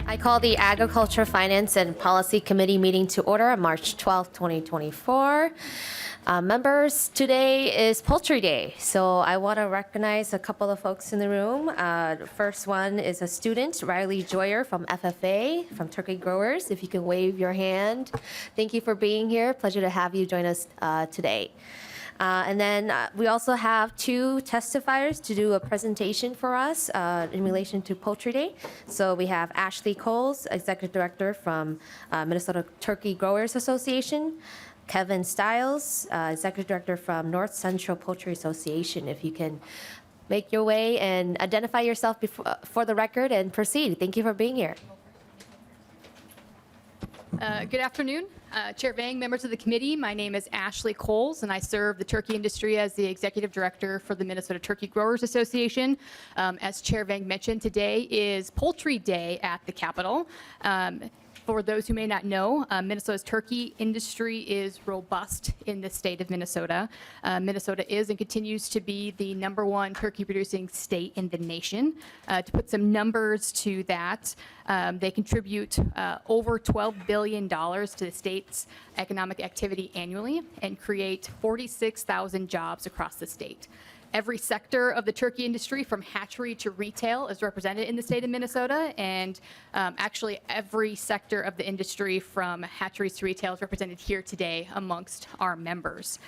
I call the Agriculture, Finance, and Policy Committee meeting to order on March 12th, 2024. Members, today is Poultry Day, so I want to recognize a couple of folks in the room. The first one is a student, Riley Joyer from FFA, from Turkey Growers. If you can wave your hand. Thank you for being here. Pleasure to have you join us today. And then we also have two testifiers to do a presentation for us in relation to Poultry Day. So we have Ashley Coles, Executive Director from Minnesota Turkey Growers Association, Kevin Stiles, Executive Director from North Central Poultry Association. If you can make your way and identify yourself for the record and proceed. Thank you for being here. Good afternoon, Chair Vang, members of the committee. My name is Ashley Coles, and I serve the turkey industry as the Executive Director for the Minnesota Turkey Growers Association. As Chair Vang mentioned, today is Poultry Day at the Capitol. For those who may not know, Minnesota's turkey industry is robust in the state of Minnesota. Minnesota is and continues to be the #1 turkey producing state in the nation. To put some numbers to that, they contribute over $12 billion to the state's economic activity annually and create 46,000 jobs across the state. Every sector of the turkey industry, from hatchery to retail, is represented in the state of Minnesota, and actually every sector of the industry, from hatcheries to retail, is represented here today amongst our members.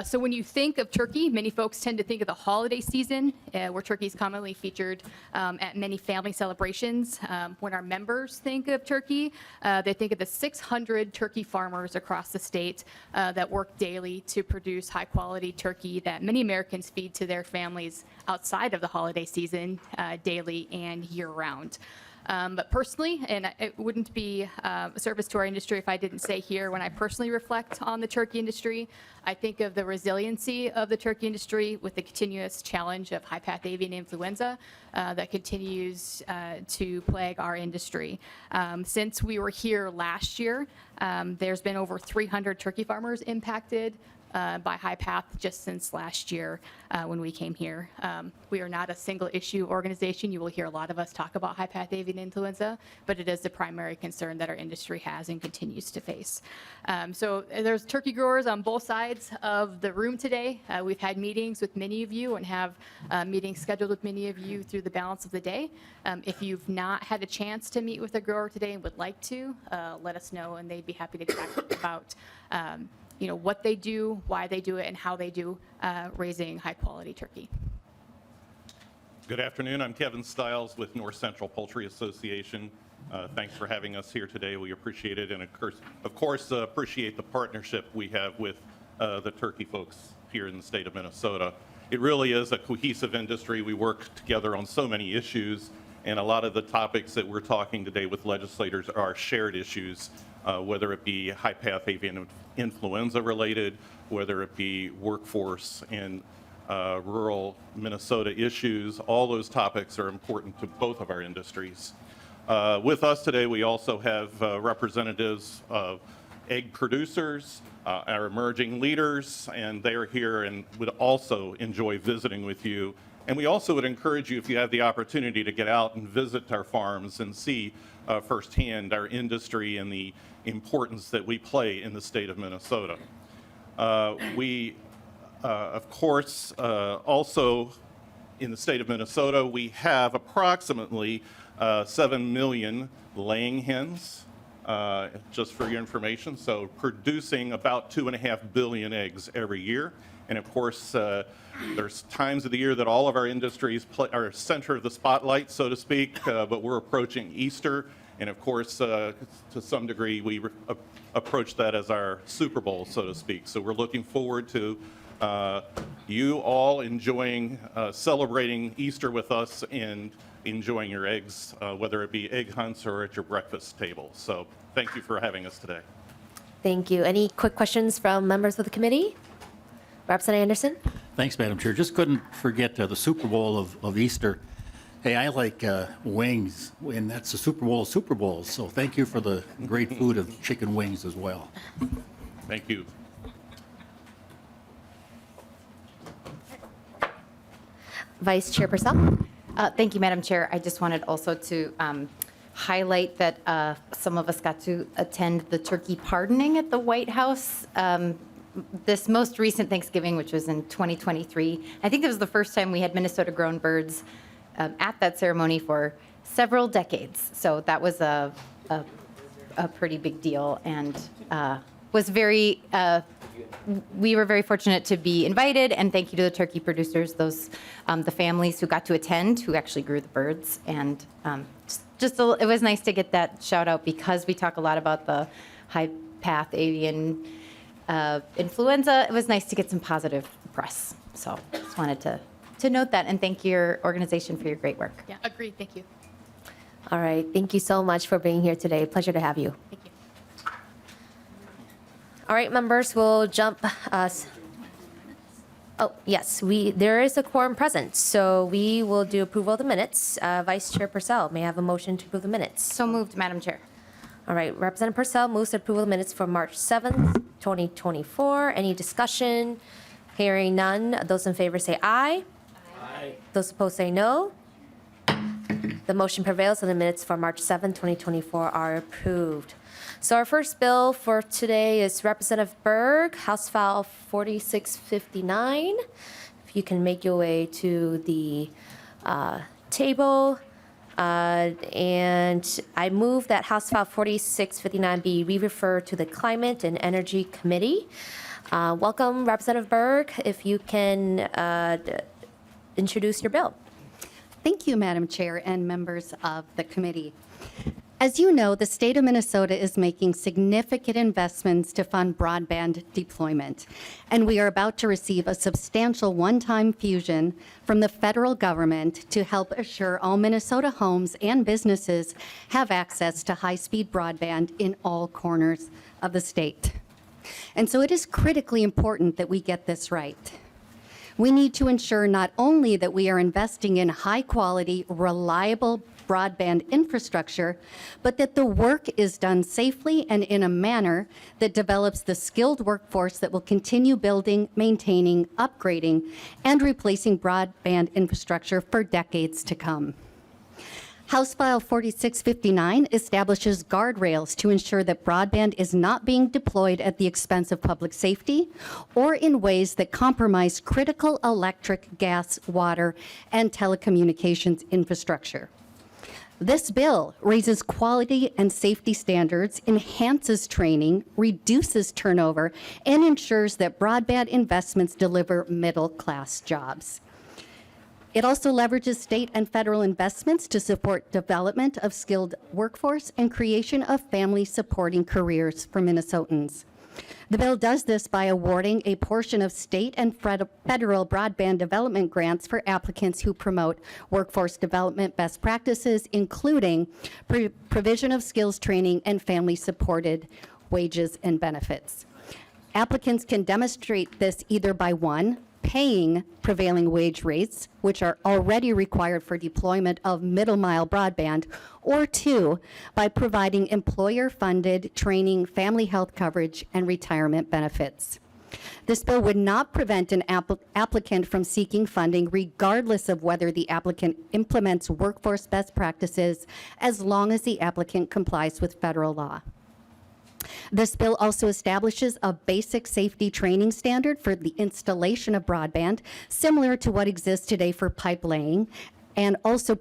So when you think of turkey, many folks tend to think of the holiday season, where turkey is commonly featured at many family celebrations. When our members think of turkey, they think of the 600 turkey farmers across the state that work daily to produce high-quality turkey that many Americans feed to their families outside of the holiday season, daily and year-round. But personally, and it wouldn't be a service to our industry if I didn't say here, when I personally reflect on the turkey industry, I think of the resiliency of the turkey industry with the continuous challenge of high-path avian influenza that continues to plague our industry. Since we were here last year, there's been over 300 turkey farmers impacted by high path just since last year when we came here. We are not a single issue organization. You will hear a lot of us talk about high path avian influenza, but it is the primary concern that our industry has and continues to face. So there's turkey growers on both sides of the room today. We've had meetings with many of you and have meetings scheduled with many of you through the balance of the day. If you've not had a chance to meet with a grower today and would like to, let us know, and they'd be happy to talk about what they do, why they do it, and how they do raising high-quality turkey. Good afternoon. I'm Kevin Stiles with North Central Poultry Association. Thanks for having us here today. We appreciate it, and of course, appreciate the partnership we have with the turkey folks here in the state of Minnesota. It really is a cohesive industry. We work together on so many issues, and a lot of the topics that we're talking today with legislators are shared issues. Whether it be high-path avian influenza related, whether it be workforce and rural Minnesota issues, all those topics are important to both of our industries. With us today, we also have representatives of egg producers, our emerging leaders, and they are here and would also enjoy visiting with you. And we also would encourage you, if you have the opportunity, to get out and visit our farms and see firsthand our industry and the importance that we play in the state of Minnesota. We, of course, also in the state of Minnesota, we have approximately 7 million laying hens, just for your information, so producing about 2.5 billion eggs every year. And of course, there's times of the year that all of our industries are center of the spotlight, so to speak, but we're approaching Easter. And of course, to some degree, we approach that as our Super Bowl, so to speak. So we're looking forward to you all enjoying, celebrating Easter with us and enjoying your eggs, whether it be egg hunts or at your breakfast table. So thank you for having us today. Thank you. Any quick questions from members of the committee? Representative Anderson? Thanks, Madam Chair. Just couldn't forget the Super Bowl of Easter. Hey, I like wings, and that's the Super Bowl of Super Bowls, so thank you for the great food of chicken wings as well. Thank you. Vice Chair Pursell? Thank you, Madam Chair. I just wanted also to highlight that some of us got to attend the turkey pardoning at the White House this most recent Thanksgiving, which was in 2023. I think it was the first time we had Minnesota-grown birds at that ceremony for several decades. So that was a pretty big deal, and was very. We were very fortunate to be invited, and thank you to the turkey producers, those the families who got to attend, who actually grew the birds, and it was nice to get that shout out because we talk a lot about the high path avian influenza. It was nice to get some positive press. So just wanted to note that and thank your organization for your great work. Yeah, agreed. Thank you. All right, thank you so much for being here today. Pleasure to have you. Thank you. All right, members, we'll jump. Oh, yes, there is a quorum present, so we will do approval of the minutes. Vice Chair Pursell, may I have a motion to approve the minutes? So moved, Madam Chair. All right, Representative Pursell moves to approval of the minutes for March 7th, 2024. Any discussion? Hearing none. Those in favor say aye. Aye. Those opposed say no. The motion prevails and the minutes for March 7th, 2024 are approved. So our first bill for today is Representative Berg, House File 4659. If you can make your way to the table. And I move that House File 4659 be re-referred to the Climate and Energy Committee. Welcome, Representative Berg. If you can introduce your bill. Thank you, Madam Chair and members of the committee. As you know, the state of Minnesota is making significant investments to fund broadband deployment, and we are about to receive a substantial one-time fusion from the federal government to help assure all Minnesota homes and businesses have access to high-speed broadband in all corners of the state. And so it is critically important that we get this right. We need to ensure not only that we are investing in high-quality, reliable broadband infrastructure, but that the work is done safely and in a manner that develops the skilled workforce that will continue building, maintaining, upgrading, and replacing broadband infrastructure for decades to come. House File 4659 establishes guardrails to ensure that broadband is not being deployed at the expense of public safety or in ways that compromise critical electric, gas, water, and telecommunications infrastructure. This bill raises quality and safety standards, enhances training, reduces turnover, and ensures that broadband investments deliver middle-class jobs. It also leverages state and federal investments to support development of skilled workforce and creation of family-supporting careers for Minnesotans. The bill does this by awarding a portion of state and federal broadband development grants for applicants who promote workforce development best practices, including provision of skills training and family-supported wages and benefits. Applicants can demonstrate this either by one, paying prevailing wage rates, which are already required for deployment of middle-mile broadband, or two, by providing employer-funded training, family health coverage, and retirement benefits. This bill would not prevent an applicant from seeking funding regardless of whether the applicant implements workforce best practices, as long as the applicant complies with federal law. This bill also establishes a basic safety training standard for the installation of broadband, similar to what exists today for pipe laying, and also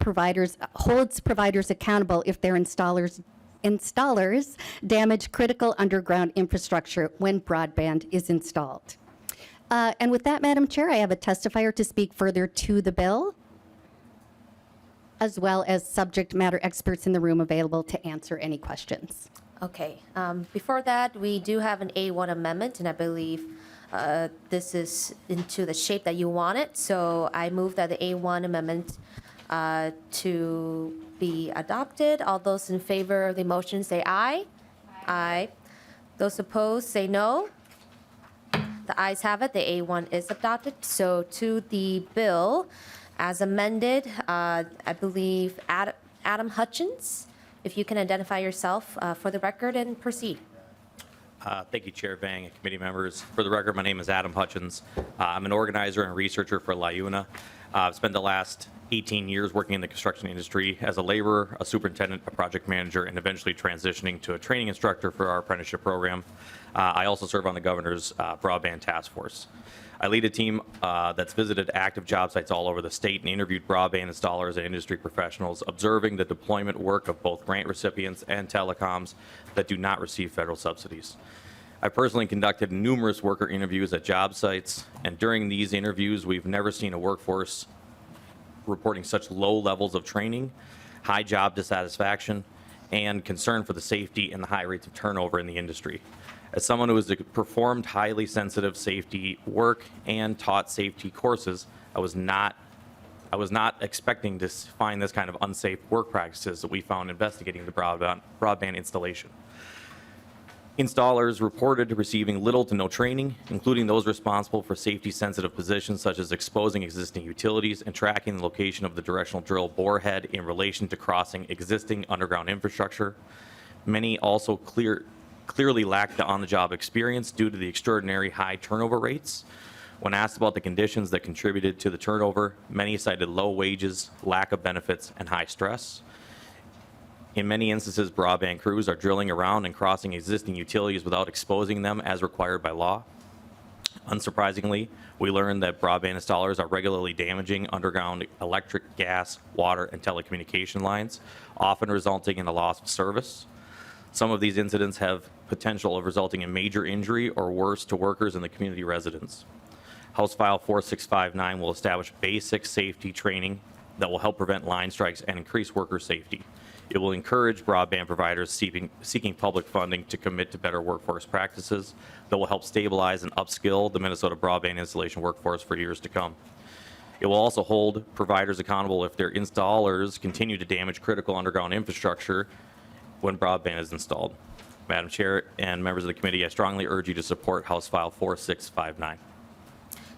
holds providers accountable if their installers damage critical underground infrastructure when broadband is installed. And with that, Madam Chair, I have a testifier to speak further to the bill, as well as subject matter experts in the room available to answer any questions. Okay, before that, we do have an A1 amendment, and I believe this is into the shape that you want it. So I move that the A1 amendment to be adopted. All those in favor of the motion say aye. Aye. Those opposed say no. The ayes have it. The A1 is adopted. So to the bill as amended, I believe Adam Hutchins. If you can identify yourself for the record and proceed. Thank you, Chair Vang and committee members. For the record, my name is Adam Hutchins. I'm an organizer and researcher for LIUNA. I've spent the last 18 years working in the construction industry as a laborer, a superintendent, a project manager, and eventually transitioning to a training instructor for our apprenticeship program. I also serve on the governor's broadband task force. I lead a team that's visited active job sites all over the state and interviewed broadband installers and industry professionals, observing the deployment work of both grant recipients and telecoms that do not receive federal subsidies. I personally conducted numerous worker interviews at job sites, and during these interviews, we've never seen a workforce reporting such low levels of training, high job dissatisfaction, and concern for the safety and the high rates of turnover in the industry. As someone who has performed highly sensitive safety work and taught safety courses, I was not expecting to find this kind of unsafe work practices that we found investigating the broadband installation. Installers reported receiving little to no training, including those responsible for safety-sensitive positions such as exposing existing utilities and tracking the location of the directional drill bore head in relation to crossing existing underground infrastructure. Many also clearly lacked the on-the-job experience due to the extraordinary high turnover rates. When asked about the conditions that contributed to the turnover, many cited low wages, lack of benefits, and high stress. In many instances, broadband crews are drilling around and crossing existing utilities without exposing them as required by law. Unsurprisingly, we learned that broadband installers are regularly damaging underground electric, gas, water, and telecommunication lines, often resulting in a loss of service. Some of these incidents have potential of resulting in major injury or worse to workers and the community residents. House File 4659 will establish basic safety training that will help prevent line strikes and increase worker safety. It will encourage broadband providers seeking public funding to commit to better workforce practices that will help stabilize and upskill the Minnesota broadband installation workforce for years to come. It will also hold providers accountable if their installers continue to damage critical underground infrastructure when broadband is installed. Madam Chair and members of the committee, I strongly urge you to support House File 4659.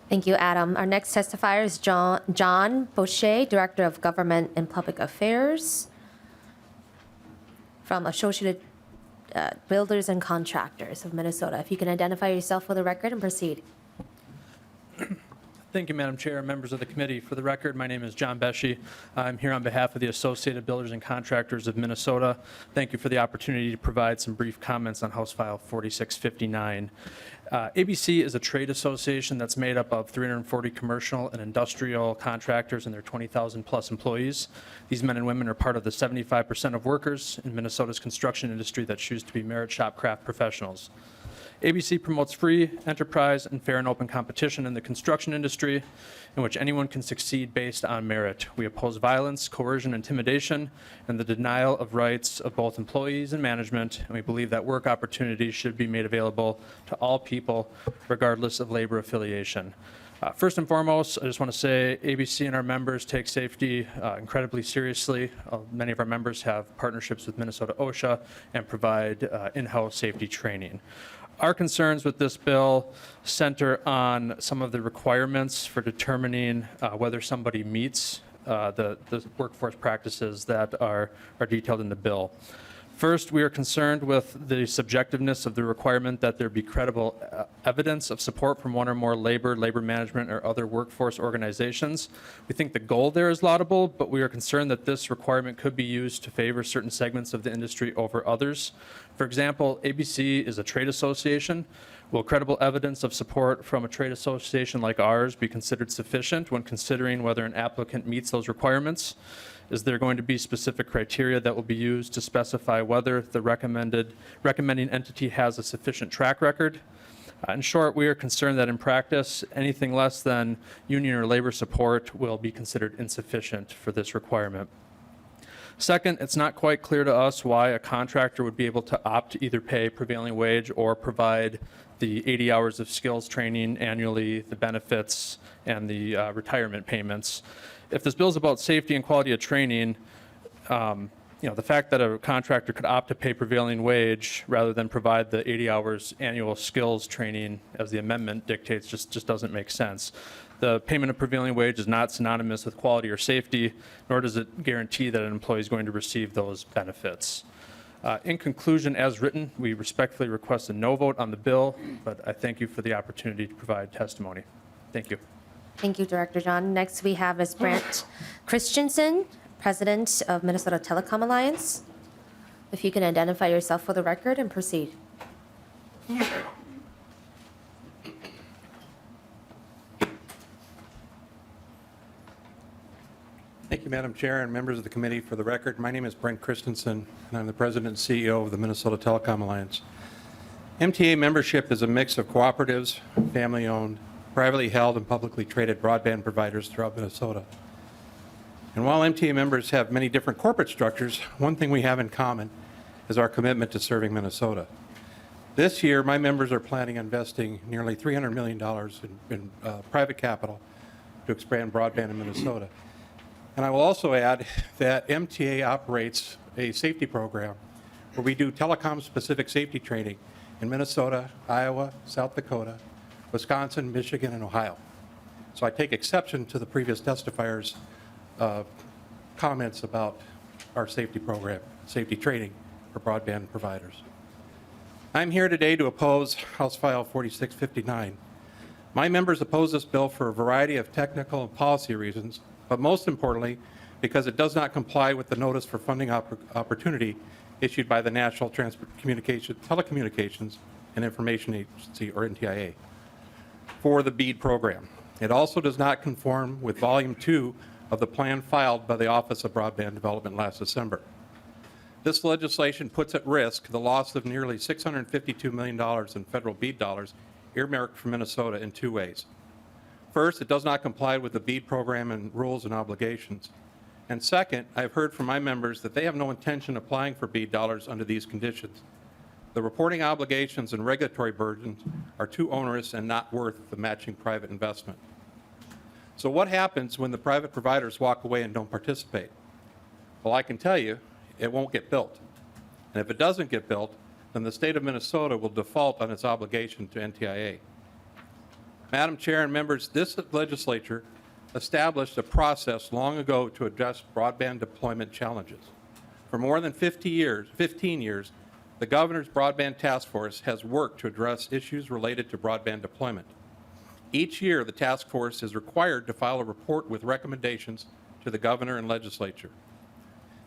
Thank you, Adam. Our next testifier is John Boucher, Director of Government and Public Affairs from Associated Builders and Contractors of Minnesota. If you can identify yourself for the record and proceed. Thank you, Madam Chair, members of the committee. For the record, my name is John Beshe. I'm here on behalf of the Associated Builders and Contractors of Minnesota. Thank you for the opportunity to provide some brief comments on House File 4659. ABC is a trade association that's made up of 340 commercial and industrial contractors and their 20,000 plus employees. These men and women are part of the 75% of workers in Minnesota's construction industry that choose to be merit shop craft professionals. ABC promotes free, enterprise, and fair and open competition in the construction industry in which anyone can succeed based on merit. We oppose violence, coercion, intimidation, and the denial of rights of both employees and management, and we believe that work opportunities should be made available to all people regardless of labor affiliation. First and foremost, I just want to say ABC and our members take safety incredibly seriously. Many of our members have partnerships with Minnesota OSHA and provide in-house safety training. Our concerns with this bill center on some of the requirements for determining whether somebody meets the workforce practices that are detailed in the bill. First, we are concerned with the subjectiveness of the requirement that there be credible evidence of support from one or more labor management, or other workforce organizations. We think the goal there is laudable, but we are concerned that this requirement could be used to favor certain segments of the industry over others. For example, ABC is a trade association. Will credible evidence of support from a trade association like ours be considered sufficient when considering whether an applicant meets those requirements? Is there going to be specific criteria that will be used to specify whether the recommending entity has a sufficient track record? In short, we are concerned that in practice, anything less than union or labor support will be considered insufficient for this requirement. Second, it's not quite clear to us why a contractor would be able to opt to either pay prevailing wage or provide the 80 hours of skills training annually, the benefits, and the retirement payments. If this bill is about safety and quality of training, the fact that a contractor could opt to pay prevailing wage rather than provide the 80 hours annual skills training as the amendment dictates just doesn't make sense. The payment of prevailing wage is not synonymous with quality or safety, nor does it guarantee that an employee is going to receive those benefits. In conclusion, as written, we respectfully request a no vote on the bill, but I thank you for the opportunity to provide testimony. Thank you. Thank you, Director John. Next, we have Ms. Brant Christensen, President of Minnesota Telecom Alliance. If you can identify yourself for the record and proceed. Thank you, Madam Chair and members of the committee. For the record, my name is Brent Christensen, and I'm the President and CEO of the Minnesota Telecom Alliance. MTA membership is a mix of cooperatives, family-owned, privately held, and publicly traded broadband providers throughout Minnesota. And while MTA members have many different corporate structures, one thing we have in common is our commitment to serving Minnesota. This year, my members are planning on investing nearly $300 million in private capital to expand broadband in Minnesota. And I will also add that MTA operates a safety program where we do telecom-specific safety training in Minnesota, Iowa, South Dakota, Wisconsin, Michigan, and Ohio. So I take exception to the previous testifiers' comments about our safety program, safety training for broadband providers. I'm here today to oppose House File 4659. My members oppose this bill for a variety of technical and policy reasons, but most importantly, because it does not comply with the Notice for Funding Opportunity issued by the National Telecommunications and Information Agency, or NTIA, for the BEAD program. It also does not conform with Volume 2 of the plan filed by the Office of Broadband Development last December. This legislation puts at risk the loss of nearly $652 million in federal BEAD dollars earmarked for Minnesota in two ways. First, it does not comply with the BEAD program and rules and obligations. And second, I've heard from my members that they have no intention of applying for BEAD dollars under these conditions. The reporting obligations and regulatory burdens are too onerous and not worth the matching private investment. So what happens when the private providers walk away and don't participate? Well, I can tell you, it won't get built. And if it doesn't get built, then the state of Minnesota will default on its obligation to NTIA. Madam Chair and members, this legislature established a process long ago to address broadband deployment challenges. For more than 15 years, the Governor's Broadband Task Force has worked to address issues related to broadband deployment. Each year, the task force is required to file a report with recommendations to the Governor and legislature.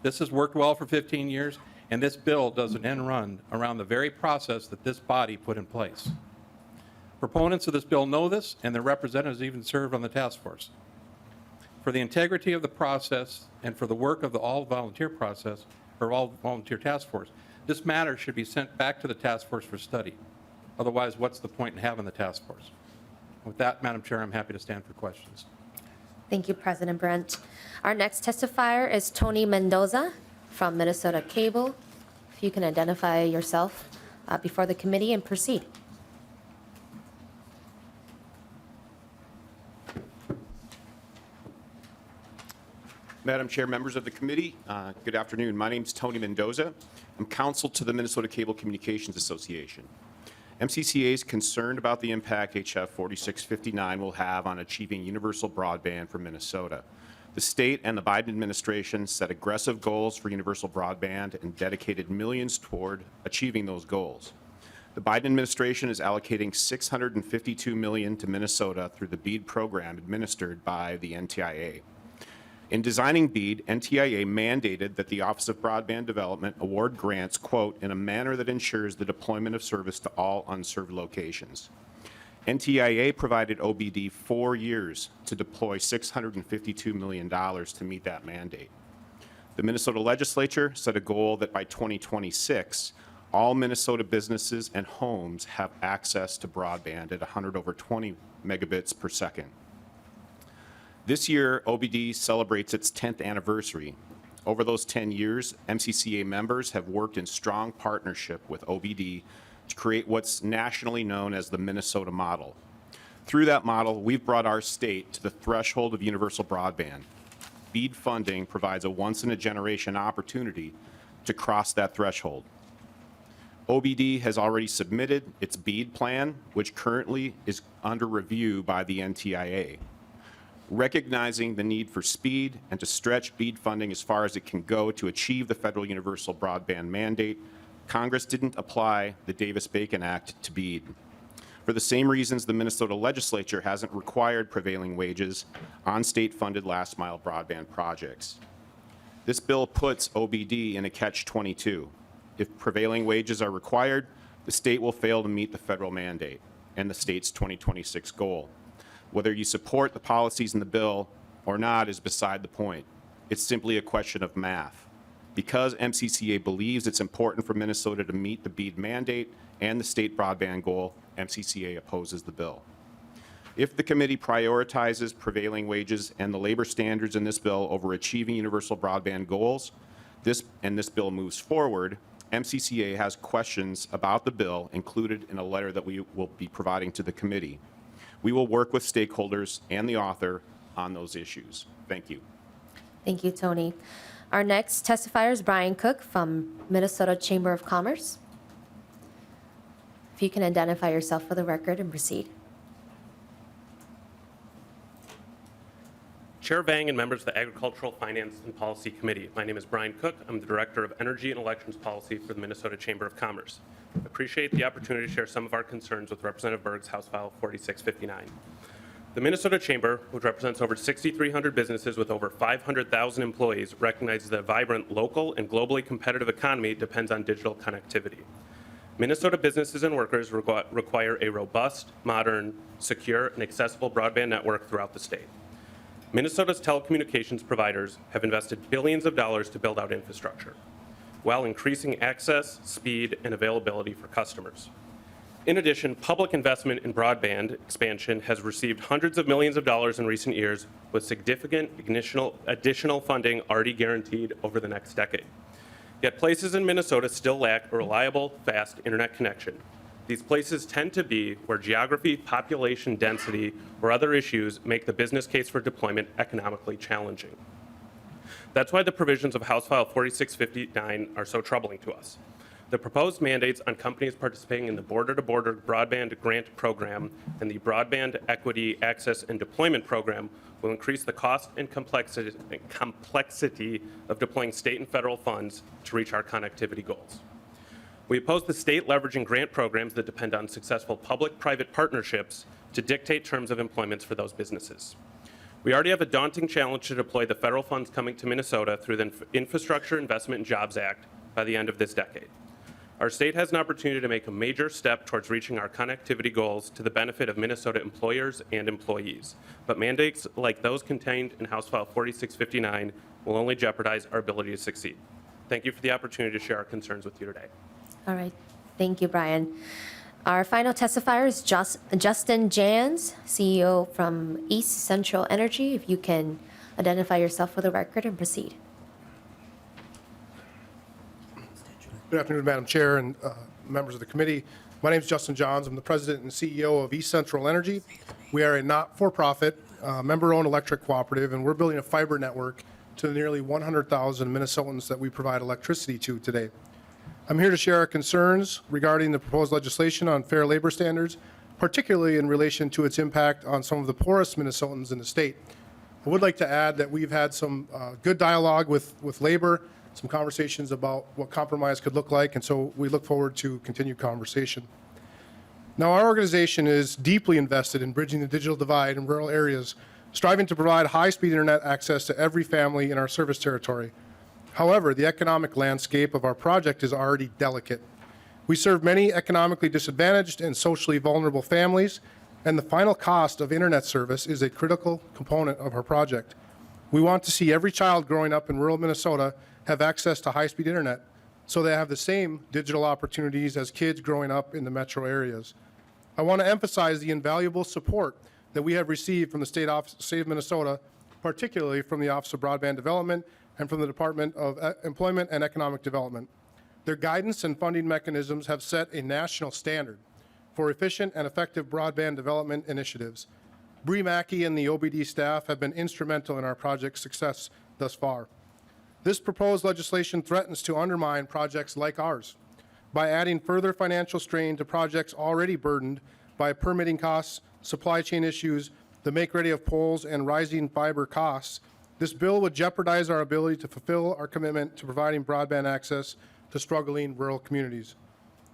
This has worked well for 15 years, and this bill does an end run around the very process that this body put in place. Proponents of this bill know this, and their representatives even served on the task force. For the integrity of the process and for the work of the all-volunteer process, or all-volunteer task force, this matter should be sent back to the task force for study. Otherwise, what's the point in having the task force? With that, Madam Chair, I'm happy to stand for questions. Thank you, President Brent. Our next testifier is Tony Mendoza from Minnesota Cable. If you can identify yourself before the committee and proceed. Madam Chair, members of the committee, good afternoon. My name is Tony Mendoza. I'm counsel to the Minnesota Cable Communications Association. MCCA is concerned about the impact HF 4659 will have on achieving universal broadband for Minnesota. The state and the Biden administration set aggressive goals for universal broadband and dedicated millions toward achieving those goals. The Biden administration is allocating $652 million to Minnesota through the BEAD program administered by the NTIA. In designing BEAD, NTIA mandated that the Office of Broadband Development award grants, quote, in a manner that ensures the deployment of service to all unserved locations. NTIA provided OBD 4 years to deploy $652 million to meet that mandate. The Minnesota legislature set a goal that by 2026, all Minnesota businesses and homes have access to broadband at 100/20 megabits per second. This year, OBD celebrates its 10th anniversary. Over those 10 years, MCCA members have worked in strong partnership with OBD to create what's nationally known as the Minnesota model. Through that model, we've brought our state to the threshold of universal broadband. BEAD funding provides a once-in-a-generation opportunity to cross that threshold. OBD has already submitted its BEAD plan, which currently is under review by the NTIA. Recognizing the need for speed and to stretch BEAD funding as far as it can go to achieve the federal universal broadband mandate, Congress didn't apply the Davis-Bacon Act to BEAD. For the same reasons, the Minnesota legislature hasn't required prevailing wages on state-funded last-mile broadband projects. This bill puts OBD in a catch-22. If prevailing wages are required, the state will fail to meet the federal mandate and the state's 2026 goal. Whether you support the policies in the bill or not is beside the point. It's simply a question of math. Because MCCA believes it's important for Minnesota to meet the BEAD mandate and the state broadband goal, MCCA opposes the bill. If the committee prioritizes prevailing wages and the labor standards in this bill over achieving universal broadband goals, this bill moves forward, MCCA has questions about the bill included in a letter that we will be providing to the committee. We will work with stakeholders and the author on those issues. Thank you. Thank you, Tony. Our next testifier is Brian Cook from Minnesota Chamber of Commerce. If you can identify yourself for the record and proceed. Chair Vang and members of the Agricultural, Finance, and Policy Committee. My name is Brian Cook. I'm the Director of Energy and Elections Policy for the Minnesota Chamber of Commerce. I appreciate the opportunity to share some of our concerns with Representative Berg's House File 4659. The Minnesota Chamber, which represents over 6,300 businesses with over 500,000 employees, recognizes that a vibrant local and globally competitive economy depends on digital connectivity. Minnesota businesses and workers require a robust, modern, secure, and accessible broadband network throughout the state. Minnesota's telecommunications providers have invested billions of dollars to build out infrastructure, while increasing access, speed, and availability for customers. In addition, public investment in broadband expansion has received hundreds of millions of dollars in recent years, with significant additional funding already guaranteed over the next decade. Yet places in Minnesota still lack a reliable, fast internet connection. These places tend to be where geography, population density, or other issues make the business case for deployment economically challenging. That's why the provisions of House File 4659 are so troubling to us. The proposed mandates on companies participating in the border-to-border broadband grant program and the Broadband Equity Access and Deployment Program will increase the cost and complexity of deploying state and federal funds to reach our connectivity goals. We oppose the state leveraging grant programs that depend on successful public-private partnerships to dictate terms of employments for those businesses. We already have a daunting challenge to deploy the federal funds coming to Minnesota through the Infrastructure Investment and Jobs Act by the end of this decade. Our state has an opportunity to make a major step towards reaching our connectivity goals to the benefit of Minnesota employers and employees. But mandates like those contained in House File 4659 will only jeopardize our ability to succeed. Thank you for the opportunity to share our concerns with you today. All right. Thank you, Brian. Our final testifier is Justin Jans, CEO from East Central Energy. If you can identify yourself for the record and proceed. Good afternoon, Madam Chair and members of the committee. My name is Justin Johns. I'm the president and CEO of East Central Energy. We are a not-for-profit, member-owned electric cooperative, and we're building a fiber network to the nearly 100,000 Minnesotans that we provide electricity to today. I'm here to share our concerns regarding the proposed legislation on fair labor standards, particularly in relation to its impact on some of the poorest Minnesotans in the state. I would like to add that we've had some good dialogue with labor, some conversations about what compromise could look like, and so we look forward to continued conversation. Now, our organization is deeply invested in bridging the digital divide in rural areas, striving to provide high-speed internet access to every family in our service territory. However, the economic landscape of our project is already delicate. We serve many economically disadvantaged and socially vulnerable families, and the final cost of internet service is a critical component of our project. We want to see every child growing up in rural Minnesota have access to high-speed internet so they have the same digital opportunities as kids growing up in the metro areas. I want to emphasize the invaluable support that we have received from the state of Minnesota, particularly from the Office of Broadband Development and from the Department of Employment and Economic Development. Their guidance and funding mechanisms have set a national standard for efficient and effective broadband development initiatives. Bree Mackey and the OBD staff have been instrumental in our project's success thus far. This proposed legislation threatens to undermine projects like ours by adding further financial strain to projects already burdened by permitting costs, supply chain issues, the make-ready of poles, and rising fiber costs. This bill would jeopardize our ability to fulfill our commitment to providing broadband access to struggling rural communities.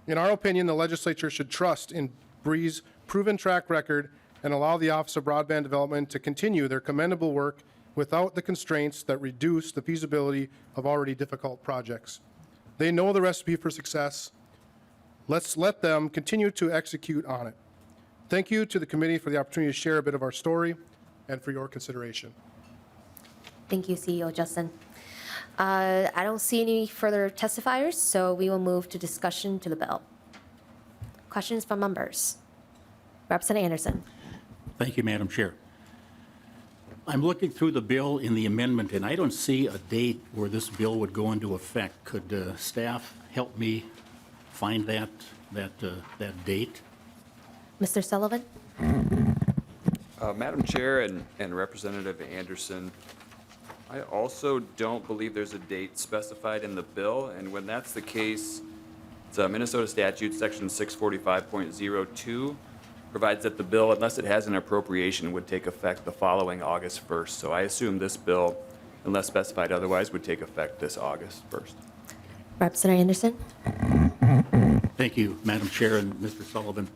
In our opinion, the legislature should trust in Bree's proven track record and allow the Office of Broadband Development to continue their commendable work without the constraints that reduce the feasibility of already difficult projects. They know the recipe for success. Let's let them continue to execute on it. Thank you to the committee for the opportunity to share a bit of our story and for your consideration. Thank you, CEO Justin. I don't see any further testifiers, so we will move to discussion to the bill. Questions from members? Representative Anderson. Thank you, Madam Chair. I'm looking through the bill in the amendment, and I don't see a date where this bill would go into effect. Could staff help me find that date? Mr. Sullivan? Madam Chair and Representative Anderson, I also don't believe there's a date specified in the bill, and when that's the case, it's Minnesota Statute Section 645.02 provides that the bill, unless it has an appropriation, would take effect the following August 1st. So I assume this bill, unless specified otherwise, would take effect this August 1st. Representative Anderson? Thank you, Madam Chair and Mr. Sullivan.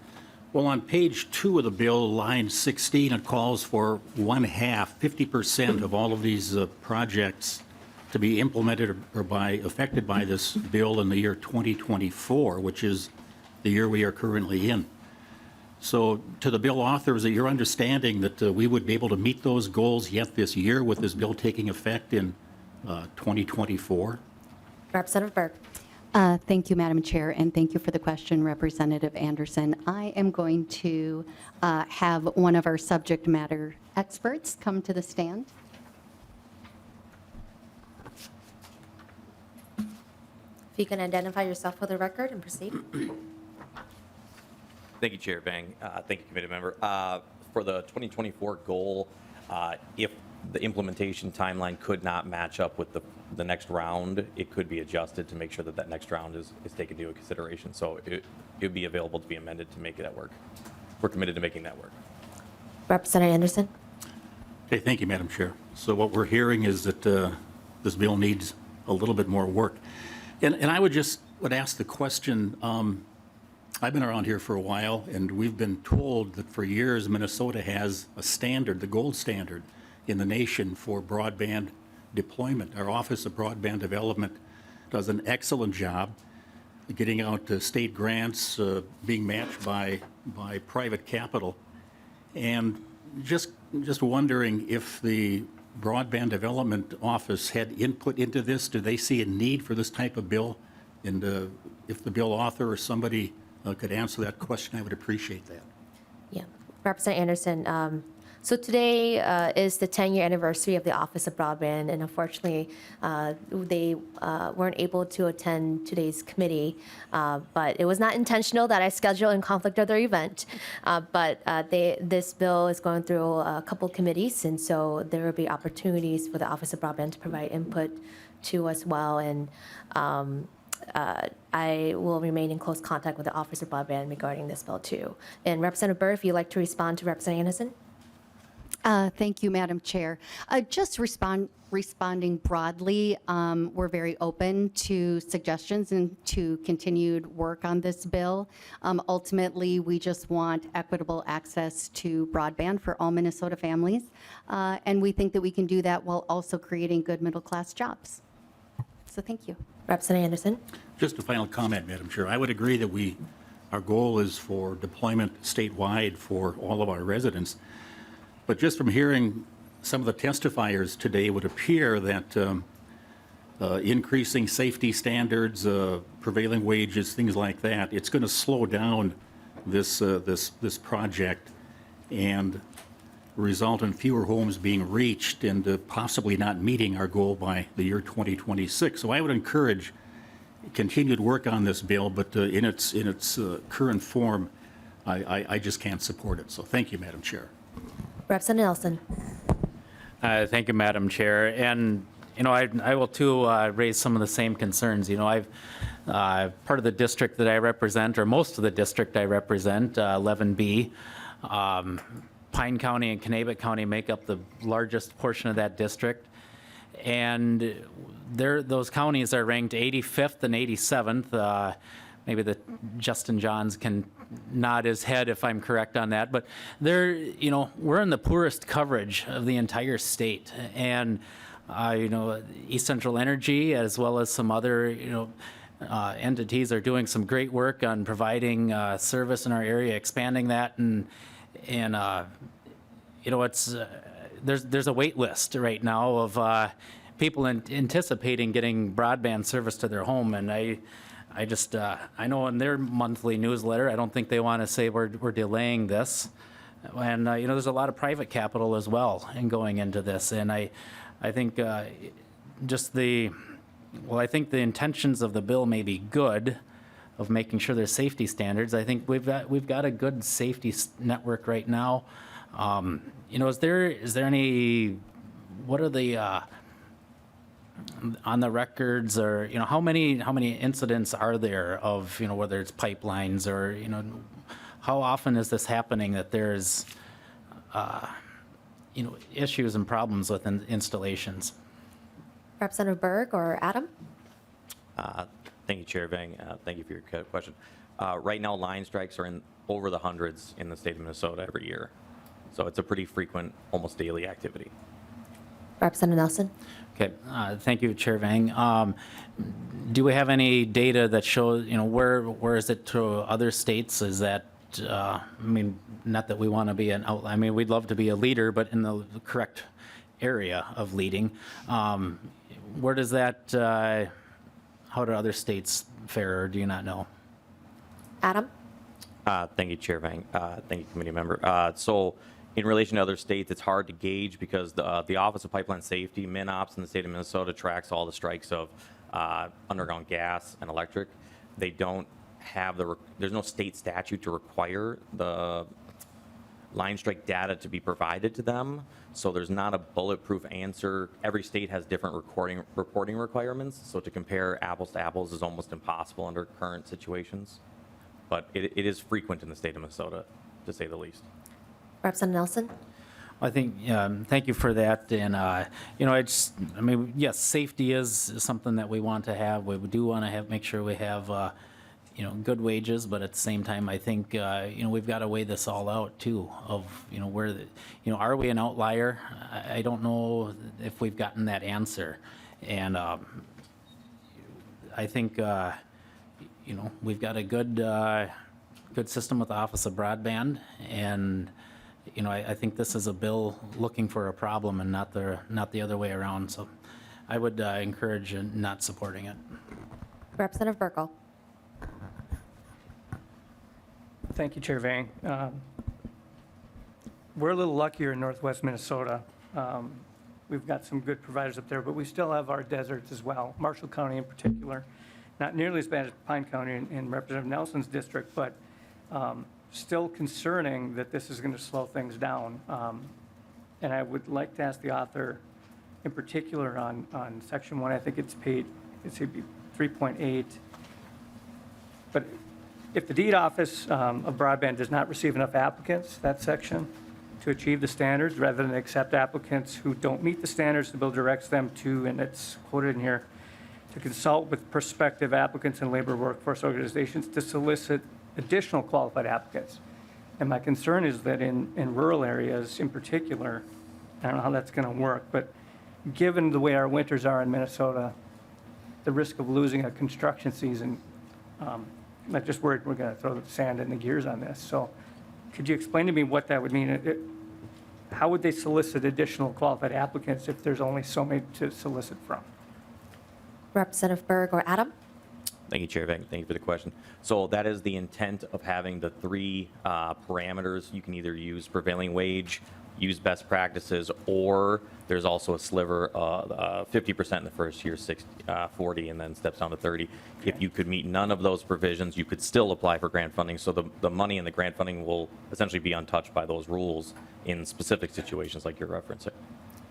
Well, on page 2 of the bill, line 16, it calls for 50% of all of these projects to be implemented or affected by this bill in the year 2024, which is the year we are currently in. So to the bill authors, your understanding that we would be able to meet those goals yet this year with this bill taking effect in 2024? Representative Berg? Thank you, Madam Chair, and thank you for the question, Representative Anderson. I am going to have one of our subject matter experts come to the stand. If you can identify yourself for the record and proceed. Thank you, Chair Vang. Thank you, committee member. For the 2024 goal, if the implementation timeline could not match up with the next round, it could be adjusted to make sure that that next round is taken into consideration. So it would be available to be amended to make that work. We're committed to making that work. Representative Anderson? Okay, thank you, Madam Chair. So what we're hearing is that this bill needs a little bit more work. And I would ask the question, I've been around here for a while, and we've been told that for years Minnesota has a standard, the gold standard in the nation for broadband deployment. Our Office of Broadband Development does an excellent job getting out state grants, being matched by private capital. And just wondering if the Broadband Development Office had input into this. Do they see a need for this type of bill? And if the bill author or somebody could answer that question, I would appreciate that. Yeah. Representative Anderson, so today is the 10-year anniversary of the Office of Broadband, and unfortunately, they weren't able to attend today's committee, but it was not intentional that I scheduled in conflict of their event. But this bill is going through a couple committees, and so there will be opportunities for the Office of Broadband to provide input to as well. And I will remain in close contact with the Office of Broadband regarding this bill too. And Representative Berg, if you'd like to respond to Representative Anderson. Thank you, Madam Chair. Just responding broadly, we're very open to suggestions and to continued work on this bill. Ultimately, we just want equitable access to broadband for all Minnesota families, and we think that we can do that while also creating good middle-class jobs. So thank you. Representative Anderson. Just a final comment, Madam Chair. I would agree that our goal is for deployment statewide for all of our residents. But just from hearing some of the testifiers today, it would appear that increasing safety standards, prevailing wages, things like that, it's going to slow down this project and result in fewer homes being reached and possibly not meeting our goal by the year 2026. So I would encourage continued work on this bill, but in its current form, I just can't support it. So thank you, Madam Chair. Representative Nelson. Thank you, Madam Chair. And, I will too raise some of the same concerns. I've part of the district that I represent, or most of the district I represent, 11B, Pine County and Kanabec County make up the largest portion of that district. And those counties are ranked 85th and 87th. Maybe Justin Johns can nod his head if I'm correct on that, but we're in the poorest coverage of the entire state. And, East Central Energy, as well as some other, entities are doing some great work on providing service in our area, expanding that, and it's there's a wait list right now of people anticipating getting broadband service to their home, and I know in their monthly newsletter, I don't think they want to say we're delaying this, and there's a lot of private capital as well in going into this, and I think I think the intentions of the bill may be good, of making sure there's safety standards. I think we've got a good safety network right now. Is there any, what are the on the records, or how many incidents are there of whether it's pipelines or how often is this happening that there's issues and problems with installations? Representative Berg or Adam? Thank you, Chair Vang. Thank you for your question. Right now, line strikes are in over the hundreds in the state of Minnesota every year. So it's a pretty frequent, almost daily activity. Representative Nelson? Okay, thank you, Chair Vang. Do we have any data that shows, where is it to other states? Is that, not that we want to be an outlier. We'd love to be a leader, but in the correct area of leading. Where does that, how do other states fare, or do you not know? Adam? Thank you, Chair Vang. Thank you, committee member. So in relation to other states, it's hard to gauge because the Office of Pipeline Safety, MinOps in the state of Minnesota, tracks all the strikes of underground gas and electric. They don't have there's no state statute to require the line strike data to be provided to them. So there's not a bulletproof answer. Every state has different reporting requirements. So to compare apples to apples is almost impossible under current situations. But it is frequent in the state of Minnesota, to say the least. Representative Nelson? I think, thank you for that. And, yes, safety is something that we want to have. We do want to make sure we have, good wages, but at the same time, I think, we've got to weigh this all out too, of, where, are we an outlier? I don't know if we've gotten that answer. And I think, we've got a good system with the Office of Broadband, and I think this is a bill looking for a problem and not the other way around. So I would encourage not supporting it. Representative Burkle? Thank you, Chair Vang. We're a little luckier in northwest Minnesota. We've got some good providers up there, but we still have our deserts as well, Marshall County in particular. Not nearly as bad as Pine County in Representative Nelson's district, but still concerning that this is going to slow things down. And I would like to ask the author in particular on section 1, I think it's paid, it's 3.8. But if the deed office of broadband does not receive enough applicants, that section, to achieve the standards, rather than accept applicants who don't meet the standards, the bill directs them to, and it's quoted in here, to consult with prospective applicants and labor workforce organizations to solicit additional qualified applicants. And my concern is that in rural areas in particular, I don't know how that's going to work, but given the way our winters are in Minnesota, the risk of losing a construction season, I'm just worried we're going to throw the sand in the gears on this. So could you explain to me what that would mean? How would they solicit additional qualified applicants if there's only so many to solicit from? Representative Berg or Adam? Thank you, Chair Vang. Thank you for the question. So that is the intent of having the three parameters. You can either use prevailing wage, use best practices, or there's also a sliver, 50% in the first year, 40, and then steps down to 30. Okay. If you could meet none of those provisions, you could still apply for grant funding. So the money in the grant funding will essentially be untouched by those rules in specific situations like you're referencing.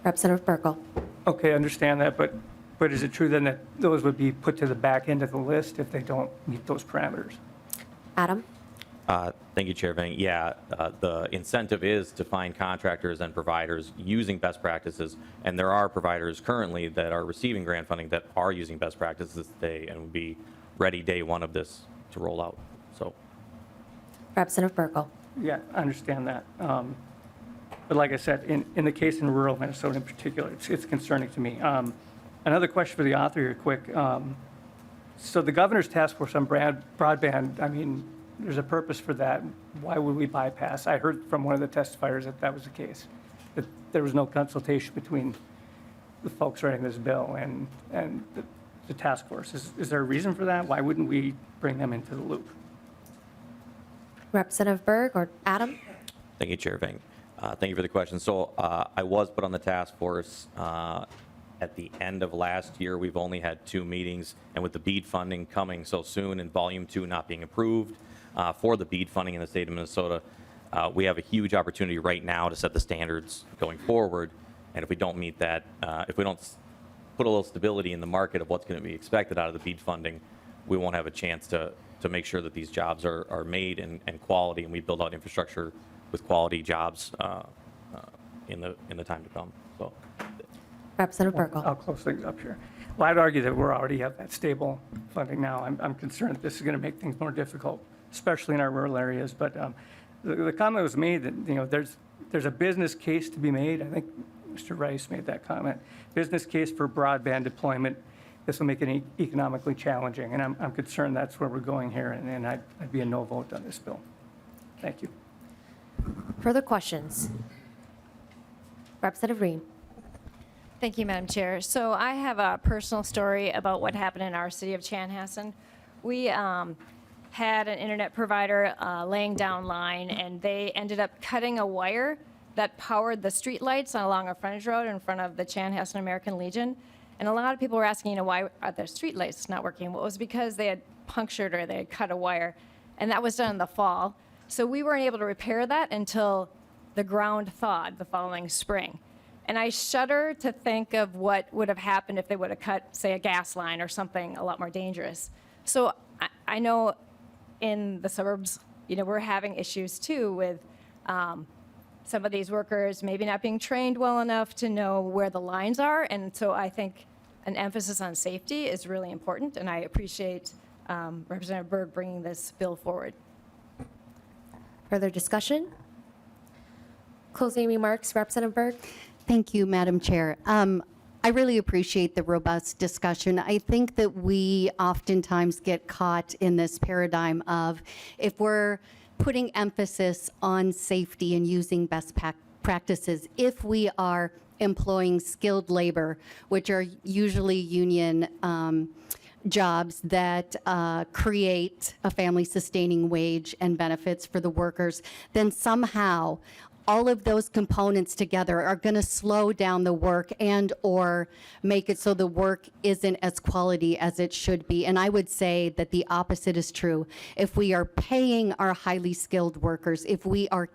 Representative Burkle? Okay, I understand that, but is it true then that those would be put to the back end of the list if they don't meet those parameters? Adam? Thank you, Chair Vang. Yeah, the incentive is to find contractors and providers using best practices, and there are providers currently that are receiving grant funding that are using best practices today and will be ready day one of this to roll out. So, Representative Burkle. Yeah, I understand that. But like I said, in the case in rural Minnesota in particular, it's concerning to me. Another question for the author here, quick. So the governor's task force on broadband, I mean, there's a purpose for that. Why would we bypass? I heard from one of the testifiers that that was the case, that there was no consultation between the folks writing this bill and the task force. Is there a reason for that? Why wouldn't we bring them into the loop? Representative Berg or Adam? Thank you, Chair Vang. Thank you for the question. So I was put on the task force at the end of last year. We've only had 2 meetings, and with the BEAD funding coming so soon and Volume 2 not being approved for the BEAD funding in the state of Minnesota, we have a huge opportunity right now to set the standards going forward. And if we don't meet that, if we don't put a little stability in the market of what's going to be expected out of the BEAD funding, we won't have a chance to make sure that these jobs are made and quality, and we build out infrastructure with quality jobs in the time to come. So, Representative Burkle. I'll close things up here. Well, I'd argue that we already have that stable funding now. I'm concerned that this is going to make things more difficult, especially in our rural areas. But the comment was made that, you know, there's a business case to be made. I think Mr. Rice made that comment. Business case for broadband deployment. This will make it economically challenging, and I'm concerned that's where we're going here, and I'd be a no vote on this bill. Thank you. Further questions? Representative Ream. Thank you, Madam Chair. So I have a personal story about what happened in our city of Chanhassen. We had an internet provider laying down line, and they ended up cutting a wire that powered the street lights along a frontage road in front of the Chanhassen American Legion. And a lot of people were asking, you know, why are their street lights not working? Well, it was because they had punctured or they had cut a wire, and that was done in the fall. So we weren't able to repair that until the ground thawed the following spring. And I shudder to think of what would have happened if they would have cut, say, a gas line or something a lot more dangerous. So I know in the suburbs, you know, we're having issues too with some of these workers maybe not being trained well enough to know where the lines are. And so I think an emphasis on safety is really important, and I appreciate Representative Berg bringing this bill forward. Further discussion? Closing remarks, Representative Berg. Thank you, Madam Chair. I really appreciate the robust discussion. I think that we oftentimes get caught in this paradigm of if we're putting emphasis on safety and using best practices, if we are employing skilled labor, which are usually union jobs that create a family-sustaining wage and benefits for the workers, then somehow all of those components together are going to slow down the work and or make it so the work isn't as quality as it should be. And I would say that the opposite is true. If we are paying our highly skilled workers, if we are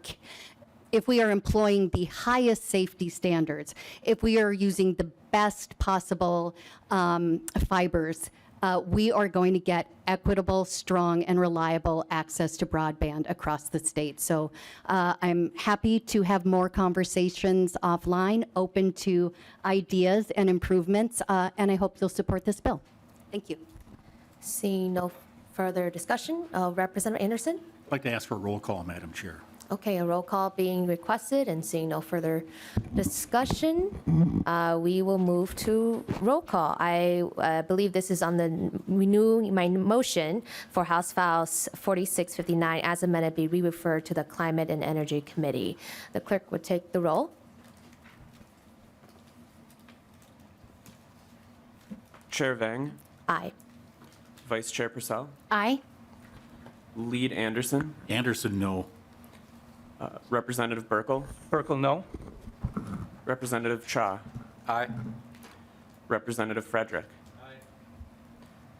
employing the highest safety standards, if we are using the best possible fibers, we are going to get equitable, strong, and reliable access to broadband across the state. So I'm happy to have more conversations offline, open to ideas and improvements, and I hope you'll support this bill. Thank you. Seeing no further discussion, Representative Anderson? I'd like to ask for a roll call, Madam Chair. Okay, a roll call being requested, and seeing no further discussion, we will move to roll call. I believe this is on the my motion for House Files 4659 as amended be re-referred to the Climate and Energy Committee. The clerk would take the roll. Chair Vang. Aye. Vice Chair Pursell. Aye. Lead Anderson. Anderson, no. Representative Burkle. Burkle, no. Representative Cha. Aye. Representative Frederick. Aye.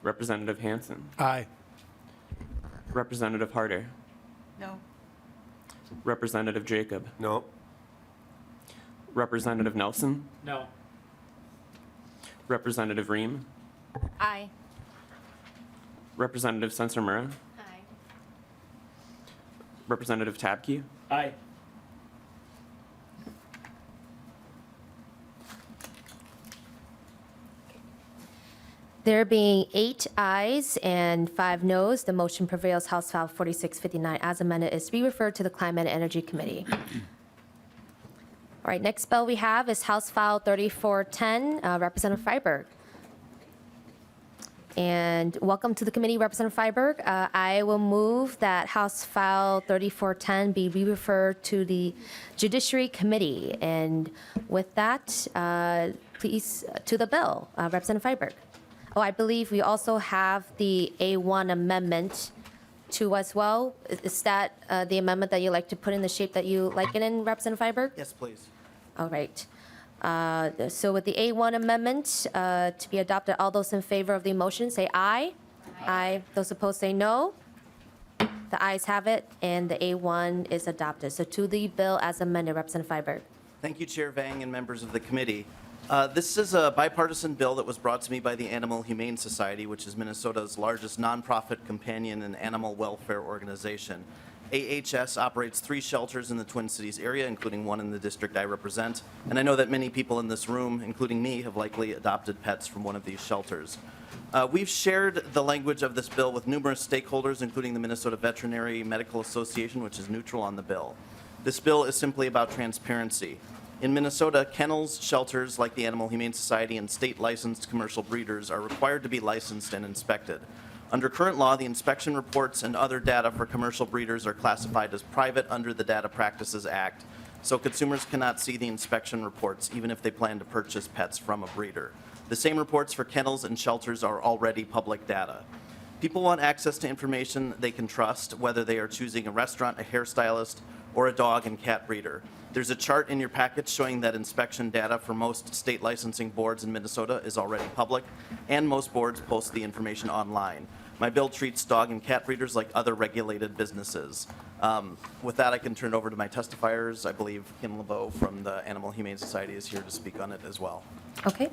Representative Hansen. Aye. Representative Harder. No. Representative Jacob. No. Representative Nelson. No. Representative Ream. Aye. Representative Sencer-Mura. Aye. Representative Tabke. Aye. There being 8 ayes and 5 noes, the motion prevails. House File 4659 as amended is to be referred to the Climate and Energy Committee. All right, next bill we have is House File 3410, Representative Freiberg. And welcome to the committee, Representative Freiberg. I will move that House File 3410 be re-referred to the Judiciary Committee. And with that, please, to the bill, Representative Freiberg. Oh, I believe we also have the A1 amendment too as well. Is that the amendment that you like to put in the shape that you like it in, Representative Freiberg? Yes, please. All right. So with the A1 amendment to be adopted, all those in favor of the motion say aye. Aye. Those opposed say no. The ayes have it, and the A1 is adopted. So to the bill as amended, Representative Freiberg. Thank you, Chair Vang and members of the committee. This is a bipartisan bill that was brought to me by the Animal Humane Society, which is Minnesota's largest nonprofit companion and animal welfare organization. AHS operates 3 shelters in the Twin Cities area, including one in the district I represent. And I know that many people in this room, including me, have likely adopted pets from one of these shelters. We've shared the language of this bill with numerous stakeholders, including the Minnesota Veterinary Medical Association, which is neutral on the bill. This bill is simply about transparency. In Minnesota, kennels, shelters like the Animal Humane Society, and state-licensed commercial breeders are required to be licensed and inspected. Under current law, the inspection reports and other data for commercial breeders are classified as private under the Data Practices Act, so consumers cannot see the inspection reports even if they plan to purchase pets from a breeder. The same reports for kennels and shelters are already public data. People want access to information they can trust, whether they are choosing a restaurant, a hairstylist, or a dog and cat breeder. There's a chart in your package showing that inspection data for most state licensing boards in Minnesota is already public, and most boards post the information online. My bill treats dog and cat breeders like other regulated businesses. With that, I can turn it over to my testifiers. I believe Kim LeBeau from the Animal Humane Society is here to speak on it as well. Okay.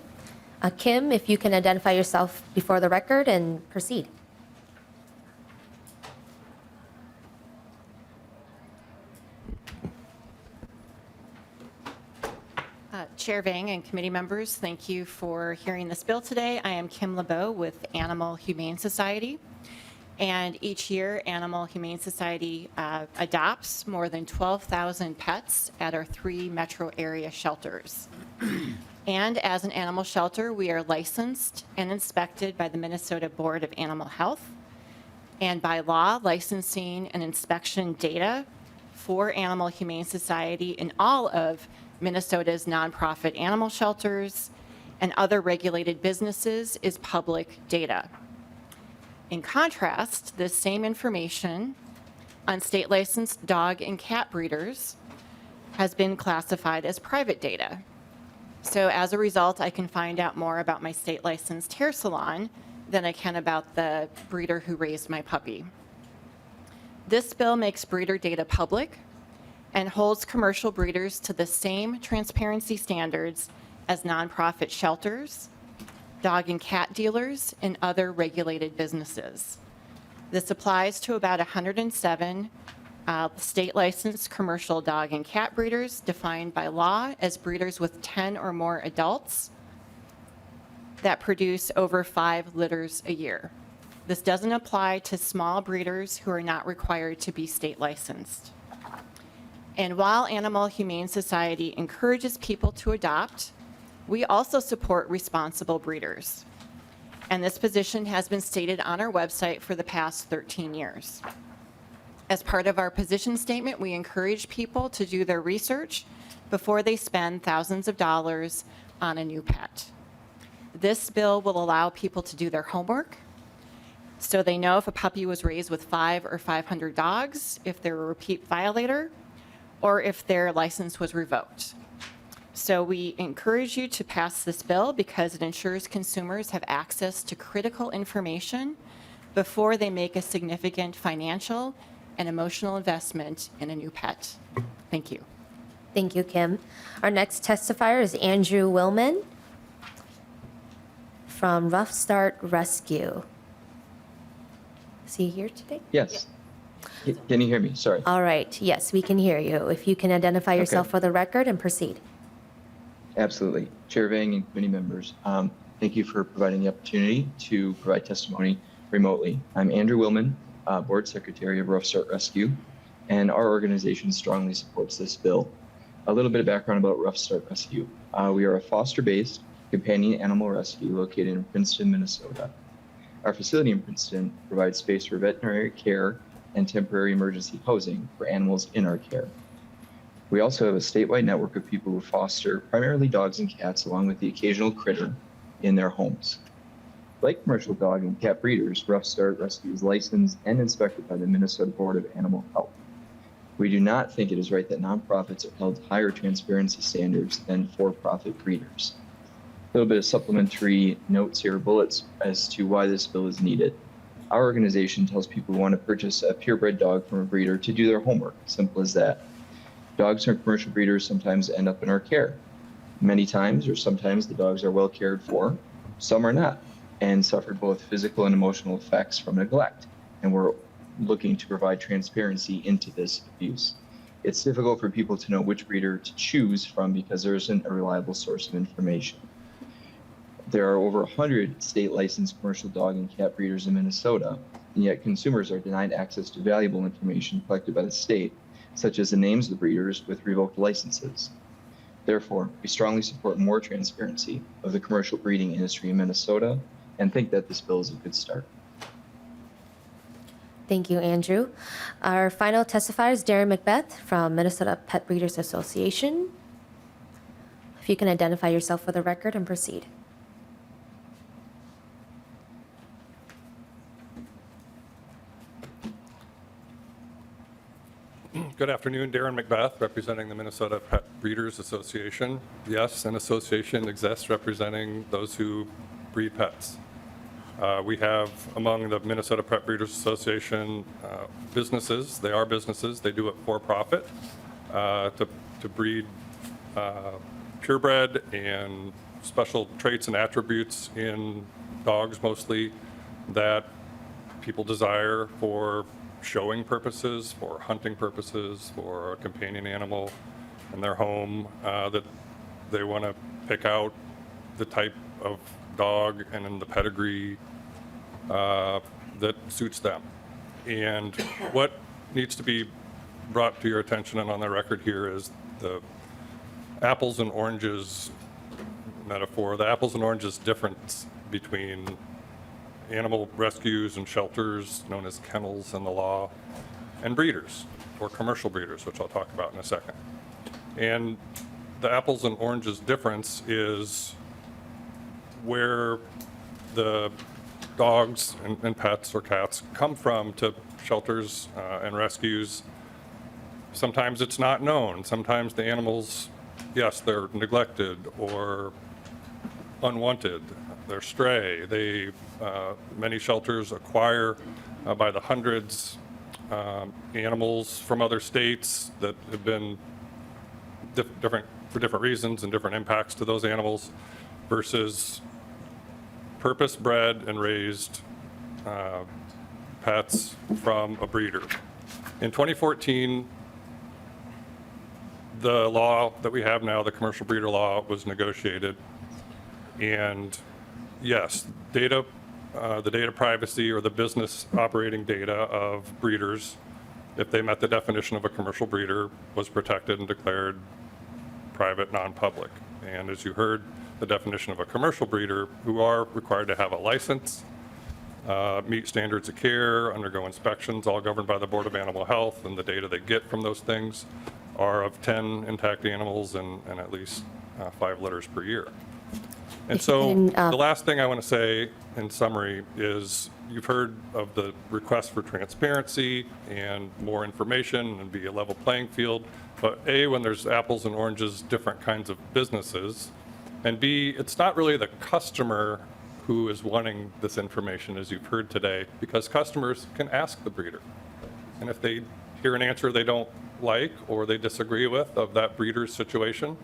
Kim, if you can identify yourself before the record and proceed. Chair Vang and committee members, thank you for hearing this bill today. I am Kim LeBeau with Animal Humane Society. And each year, Animal Humane Society adopts more than 12,000 pets at our 3 metro area shelters. And as an animal shelter, we are licensed and inspected by the Minnesota Board of Animal Health. And by law, licensing and inspection data for Animal Humane Society in all of Minnesota's nonprofit animal shelters and other regulated businesses is public data. In contrast, this same information on state licensed dog and cat breeders has been classified as private data. So as a result, I can find out more about my state licensed hair salon than I can about the breeder who raised my puppy. This bill makes breeder data public and holds commercial breeders to the same transparency standards as nonprofit shelters, dog and cat dealers, and other regulated businesses. This applies to about 107 state-licensed commercial dog and cat breeders defined by law as breeders with 10 or more adults that produce over 5 litters a year. This doesn't apply to small breeders who are not required to be state-licensed. And while Animal Humane Society encourages people to adopt, we also support responsible breeders. And this position has been stated on our website for the past 13 years. As part of our position statement, we encourage people to do their research before they spend thousands of dollars on a new pet. This bill will allow people to do their homework so they know if a puppy was raised with 5 or 500 dogs, if they're a repeat violator, or if their license was revoked. So we encourage you to pass this bill because it ensures consumers have access to critical information before they make a significant financial and emotional investment in a new pet. Thank you. Thank you, Kim. Our next testifier is Andrew Willman from Rough Start Rescue. Is he here today? Yes. Can you hear me? Sorry. All right. Yes, we can hear you. If you can identify yourself for the record and proceed. Absolutely. Chair Vang and committee members. Thank you for providing the opportunity to provide testimony remotely. I'm Andrew Willman, Board Secretary of Rough Start Rescue, and our organization strongly supports this bill. A little bit of background about Rough Start Rescue. We are a foster-based companion animal rescue located in Princeton, Minnesota. Our facility in Princeton provides space for veterinary care and temporary emergency housing for animals in our care. We also have a statewide network of people who foster primarily dogs and cats, along with the occasional critter, in their homes. Like commercial dog and cat breeders, Rough Start Rescue is licensed and inspected by the Minnesota Board of Animal Health. We do not think it is right that nonprofits are held to higher transparency standards than for-profit breeders. A little bit of supplementary notes here, bullets, as to why this bill is needed. Our organization tells people who want to purchase a purebred dog from a breeder to do their homework. Simple as that. Dogs from commercial breeders sometimes end up in our care. Many times, or sometimes, the dogs are well cared for, some are not, and suffer both physical and emotional effects from neglect. And we're looking to provide transparency into this abuse. It's difficult for people to know which breeder to choose from because there isn't a reliable source of information. There are over 100 state licensed commercial dog and cat breeders in Minnesota, and yet consumers are denied access to valuable information collected by the state, such as the names of the breeders with revoked licenses. Therefore, we strongly support more transparency of the commercial breeding industry in Minnesota and think that this bill is a good start. Thank you, Andrew. Our final testifier is Darren Macbeth from Minnesota Pet Breeders Association. If you can identify yourself for the record and proceed. Good afternoon, Darren Macbeth, representing the Minnesota Pet Breeders Association. Yes, an association exists representing those who breed pets. We have among the Minnesota Pet Breeders Association businesses. They are businesses. They do it for profit to breed purebred and special traits and attributes in dogs mostly that people desire for showing purposes, for hunting purposes, for a companion animal in their home, that they want to pick out the type of dog and in the pedigree that suits them. And what needs to be brought to your attention and on the record here is the apples and oranges metaphor, the apples and oranges difference between animal rescues and shelters known as kennels in the law, and breeders, or commercial breeders, which I'll talk about in a second. And the apples and oranges difference is where the dogs and pets or cats come from to shelters and rescues. Sometimes it's not known. Sometimes the animals, yes, they're neglected or unwanted. They're stray. Many shelters acquire by the hundreds animals from other states that have been different for different reasons and different impacts to those animals, versus purpose-bred and raised pets from a breeder. In 2014, the law that we have now, the commercial breeder law, was negotiated. And yes, the data privacy or the business operating data of breeders, if they met the definition of a commercial breeder, was protected and declared private, non-public. And as you heard, the definition of a commercial breeder, who are required to have a license, meet standards of care, undergo inspections, all governed by the Board of Animal Health, and the data they get from those things are of 10 intact animals and at least 5 litters per year. And so the last thing I want to say in summary is you've heard of the request for transparency and more information and be a level playing field. But A, when there's apples and oranges, different kinds of businesses. And B, it's not really the customer who is wanting this information, as you've heard today, because customers can ask the breeder. And if they hear an answer they don't like or they disagree with of that breeder's situation,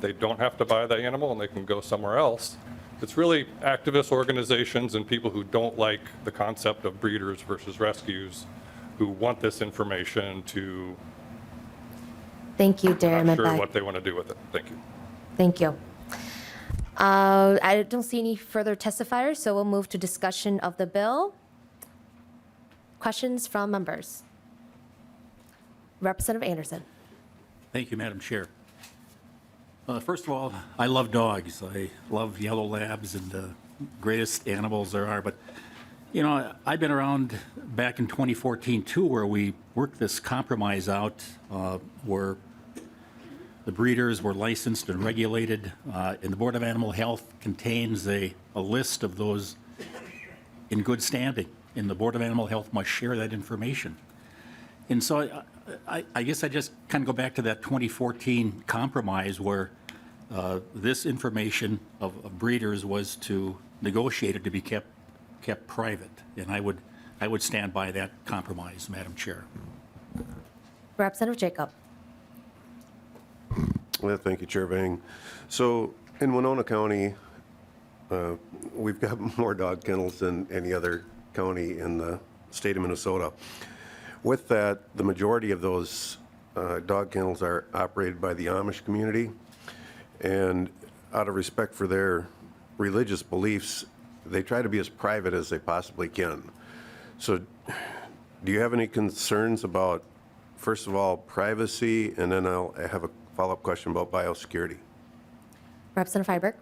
they don't have to buy the animal and they can go somewhere else. It's really activist organizations and people who don't like the concept of breeders versus rescues who want this information to. Thank you, Darren. I'm not sure what they want to do with it. Thank you. Thank you. I don't see any further testifiers, so we'll move to discussion of the bill. Questions from members? Representative Anderson. Thank you, Madam Chair. First of all, I love dogs. I love yellow labs and the greatest animals there are. But, you know, I've been around back in 2014 too, where we worked this compromise out where the breeders were licensed and regulated, and the Board of Animal Health contains a list of those in good standing, and the Board of Animal Health must share that information. And so I guess I just kind of go back to that 2014 compromise where this information of breeders was to negotiate it to be kept private, and I would stand by that compromise, Madam Chair. Representative Jacob. Well, thank you, Chair Vang. So in Winona County, we've got more dog kennels than any other county in the state of Minnesota. With that, the majority of those dog kennels are operated by the Amish community, and out of respect for their religious beliefs, they try to be as private as they possibly can. So do you have any concerns about, first of all, privacy, and then I'll have a follow-up question about biosecurity? Representative Freiberg.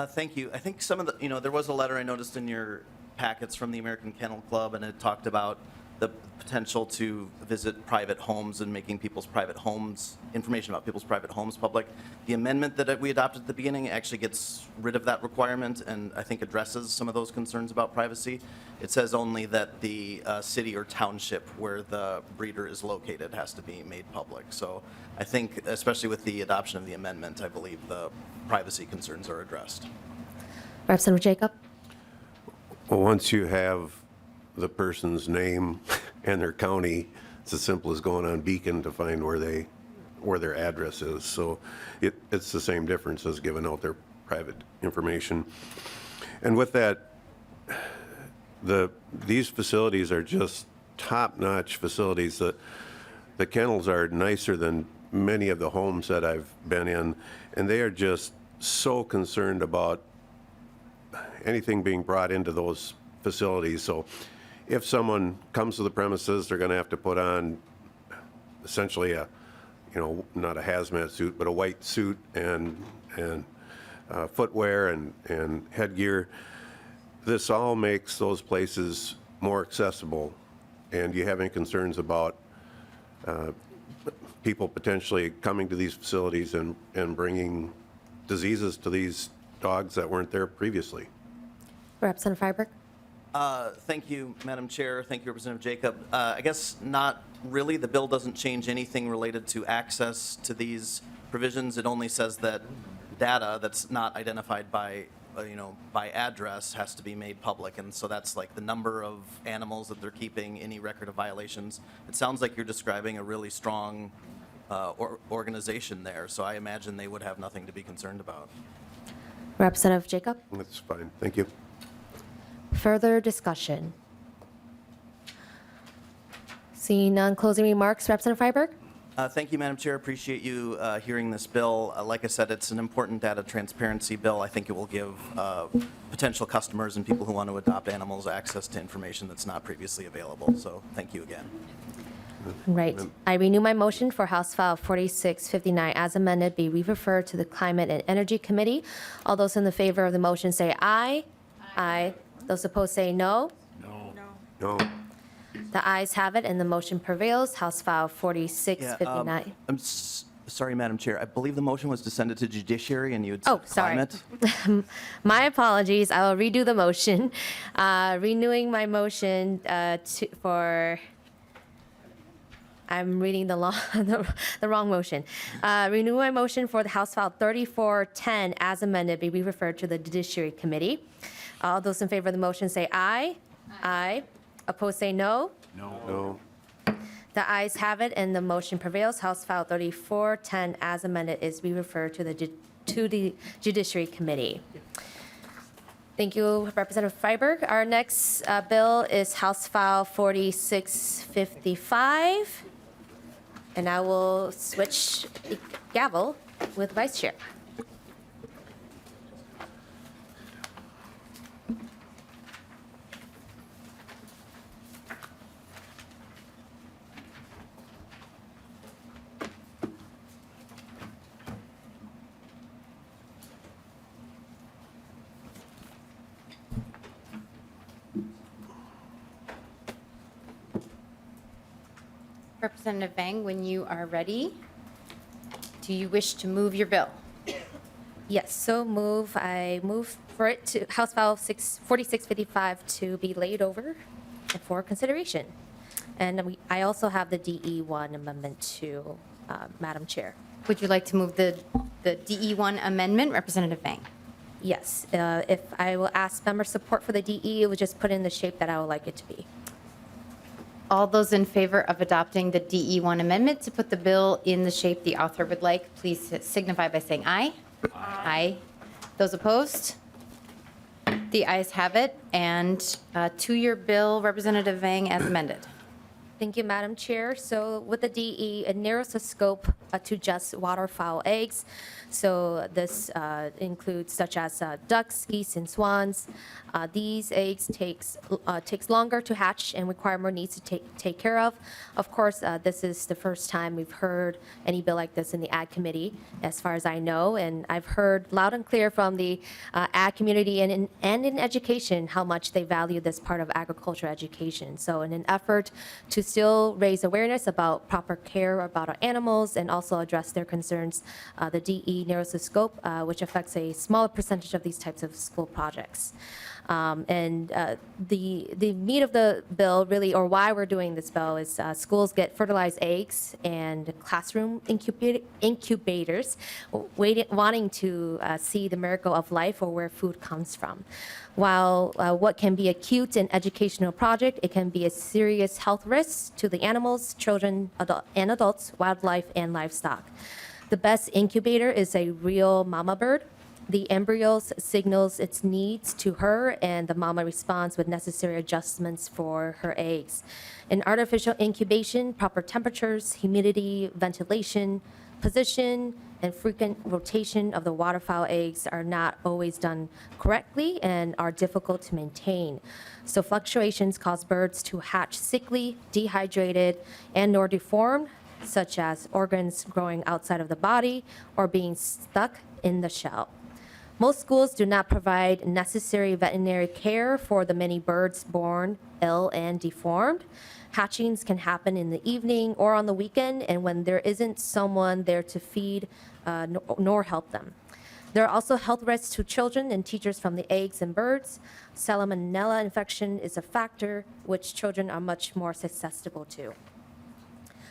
Thank you. I think some of the, there was a letter I noticed in your packets from the American Kennel Club, and it talked about the potential to visit private homes and making people's private homes, information about people's private homes public. The amendment that we adopted at the beginning actually gets rid of that requirement and I think addresses some of those concerns about privacy. It says only that the city or township where the breeder is located has to be made public. So I think, especially with the adoption of the amendment, I believe the privacy concerns are addressed. Representative Jacob. Well, once you have the person's name and their county, it's as simple as going on Beacon to find where their address is. So it's the same difference as giving out their private information. And with that, these facilities are just top-notch facilities. The kennels are nicer than many of the homes that I've been in, and they are just so concerned about anything being brought into those facilities. So if someone comes to the premises, they're going to have to put on essentially not a hazmat suit, but a white suit and footwear and headgear. This all makes those places more accessible. And do you have any concerns about people potentially coming to these facilities and bringing diseases to these dogs that weren't there previously? Representative Freiberg. Thank you, Madam Chair. Thank you, Representative Jacob. I guess not really. The bill doesn't change anything related to access to these provisions. It only says that data that's not identified by address has to be made public. And so that's like the number of animals that they're keeping, any record of violations. It sounds like you're describing a really strong organization there. So I imagine they would have nothing to be concerned about. Representative Jacob. That's fine. Thank you. Further discussion? Seeing none, closing remarks, Representative Freiberg? Thank you, Madam Chair. Appreciate you hearing this bill. Like I said, it's an important data transparency bill. I think it will give potential customers and people who want to adopt animals access to information that's not previously available. So thank you again. Right. I renew my motion for House File 4659 as amended be referred to the Climate and Energy Committee. All those in the favor of the motion say aye. Aye. Those opposed say no. No. The ayes have it, and the motion prevails. House File 4659. I'm sorry, Madam Chair. I believe the motion was to send it to Judiciary, and you had Oh, said sorry. Climate. My apologies. I will redo the motion. Renewing my motion I'm reading the wrong motion. Renew my motion for the House File 3410 as amended be referred to the Judiciary Committee. All those in favor of the motion say aye. Aye. Opposed say no. No. The ayes have it, and the motion prevails. House File 3410 as amended is be referred to the Judiciary Committee. Thank you, Representative Freiberg. Our next bill is House File 4655. And I will switch the gavel with Vice Chair. Representative Vang, when you are ready, do you wish to move your bill? Yes, so I move for it to House File 4655 to be laid over for consideration. And I also have the DE1 amendment to Madam Chair. Would you like to move the DE1 amendment, Representative Vang? Yes, if I will ask member support for the DE, it would just put in the shape that I would like it to be. All those in favor of adopting the DE1 amendment to put the bill in the shape the author would like, please signify by saying aye. Aye. Those opposed? The ayes have it. And to your bill, Representative Vang, as amended. Thank you, Madam Chair. So with the DE, it narrows the scope to just waterfowl eggs. So this includes such as ducks, geese, and swans. These eggs takes longer to hatch and require more needs to take care of. Of course, this is the first time we've heard any bill like this in the Ag Committee, as far as I know. And I've heard loud and clear from the Ag community and in education how much they value this part of agriculture education. So in an effort to still raise awareness about proper care about our animals and also address their concerns, the DE narrows the scope, which affects a smaller percentage of these types of school projects. The meat of the bill really, or why we're doing this bill, is schools get fertilized eggs and classroom incubators wanting to see the miracle of life or where food comes from. While what can be a cute and educational project, it can be a serious health risk to the animals, children, and adults, wildlife, and livestock. The best incubator is a real mama bird. The embryos signals its needs to her, and the mama responds with necessary adjustments for her eggs. In artificial incubation, proper temperatures, humidity, ventilation, position, and frequent rotation of the waterfowl eggs are not always done correctly and are difficult to maintain. So fluctuations cause birds to hatch sickly, dehydrated, and/or deformed, such as organs growing outside of the body or being stuck in the shell. Most schools do not provide necessary veterinary care for the many birds born ill and deformed. Hatchings can happen in the evening or on the weekend, and when there isn't someone there to feed nor help them. There are also health risks to children and teachers from the eggs and birds. Salmonella infection is a factor which children are much more susceptible to.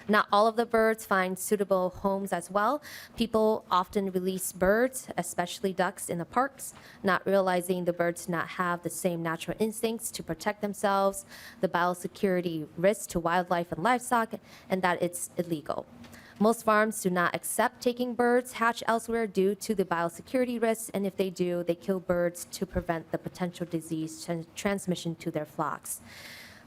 Not all of the birds find suitable homes as well. People often release birds, especially ducks, in the parks, not realizing the birds do not have the same natural instincts to protect themselves, the biosecurity risk to wildlife and livestock, and that it's illegal. Most farms do not accept taking birds hatched elsewhere due to the biosecurity risks, and if they do, they kill birds to prevent the potential disease transmission to their flocks.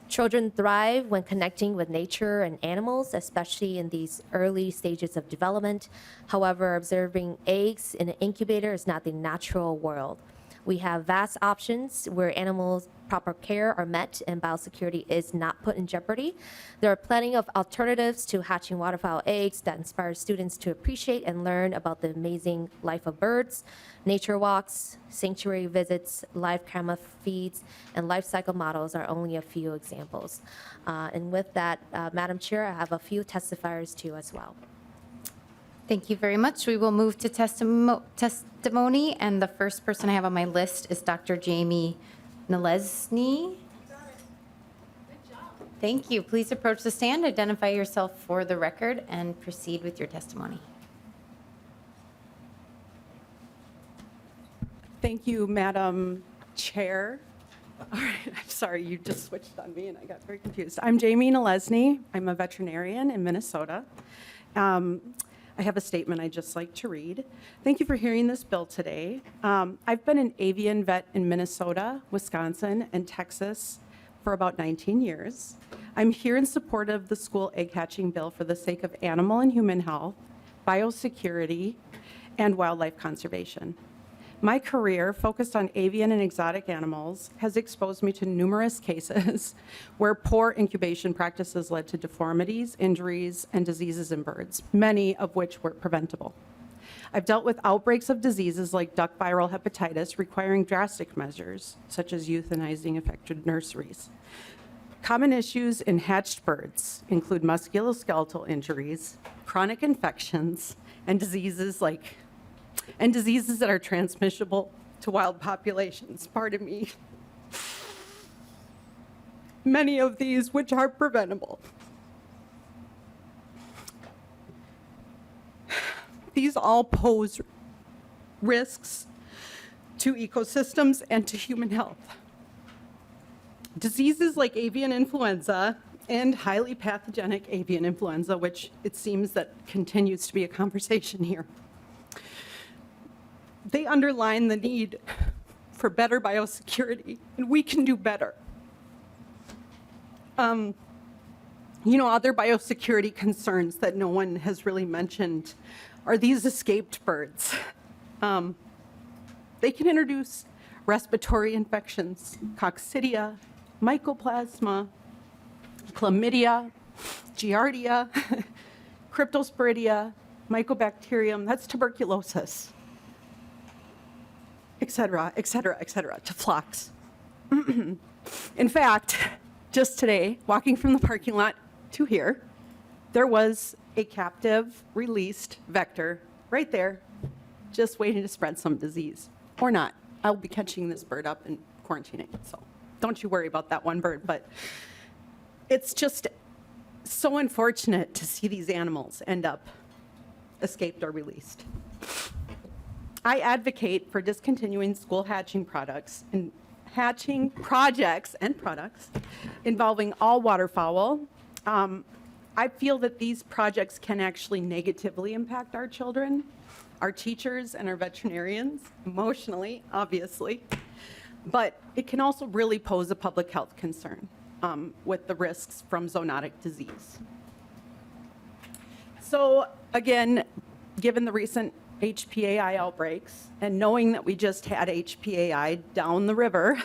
Children thrive when connecting with nature and animals, especially in these early stages of development. However, observing eggs in an incubator is not the natural world. We have vast options where animals' proper care are met and biosecurity is not put in jeopardy. There are plenty of alternatives to hatching waterfowl eggs that inspire students to appreciate and learn about the amazing life of birds. Nature walks, sanctuary visits, live camera feeds, and life cycle models are only a few examples. And with that, Madam Chair, I have a few testifiers too as well. Thank you very much. We will move to testimony, and the first person I have on my list is Dr. Jamie Nalesny. Thank you. Please approach the stand, identify yourself for the record, and proceed with your testimony. Thank you, Madam Chair. All right, I'm sorry, you just switched on me and I got very confused. I'm Jamie Nalesny. I'm a veterinarian in Minnesota. I have a statement I'd just like to read. Thank you for hearing this bill today. I've been an avian vet in Minnesota, Wisconsin, and Texas for about 19 years. I'm here in support of the school egg hatching bill for the sake of animal and human health, biosecurity, and wildlife conservation. My career, focused on avian and exotic animals, has exposed me to numerous cases where poor incubation practices led to deformities, injuries, and diseases in birds, many of which were preventable. I've dealt with outbreaks of diseases like duck viral hepatitis requiring drastic measures, such as euthanizing affected nurseries. Common issues in hatched birds include musculoskeletal injuries, chronic infections, and diseases that are transmissible to wild populations. Pardon me. Many of these which are preventable. These all pose risks to ecosystems and to human health. Diseases like avian influenza and highly pathogenic avian influenza, which it seems that continues to be a conversation here, they underline the need for better biosecurity, and we can do better. Other biosecurity concerns that no one has really mentioned are these escaped birds. They can introduce respiratory infections, coccidia, mycoplasma, chlamydia, giardia, cryptosporidia, mycobacterium, that's tuberculosis, et cetera, to flocks. In fact, just today, walking from the parking lot to here, there was a captive released vector right there, just waiting to spread some disease. Or not. I'll be catching this bird up and quarantining, so don't you worry about that one bird. But it's just so unfortunate to see these animals end up escaped or released. I advocate for discontinuing school hatching products and hatching projects and products involving all waterfowl. I feel that these projects can actually negatively impact our children, our teachers, and our veterinarians, emotionally, obviously. But it can also really pose a public health concern with the risks from zoonotic disease. So again, given the recent HPAI outbreaks and knowing that we just had HPAI down the river,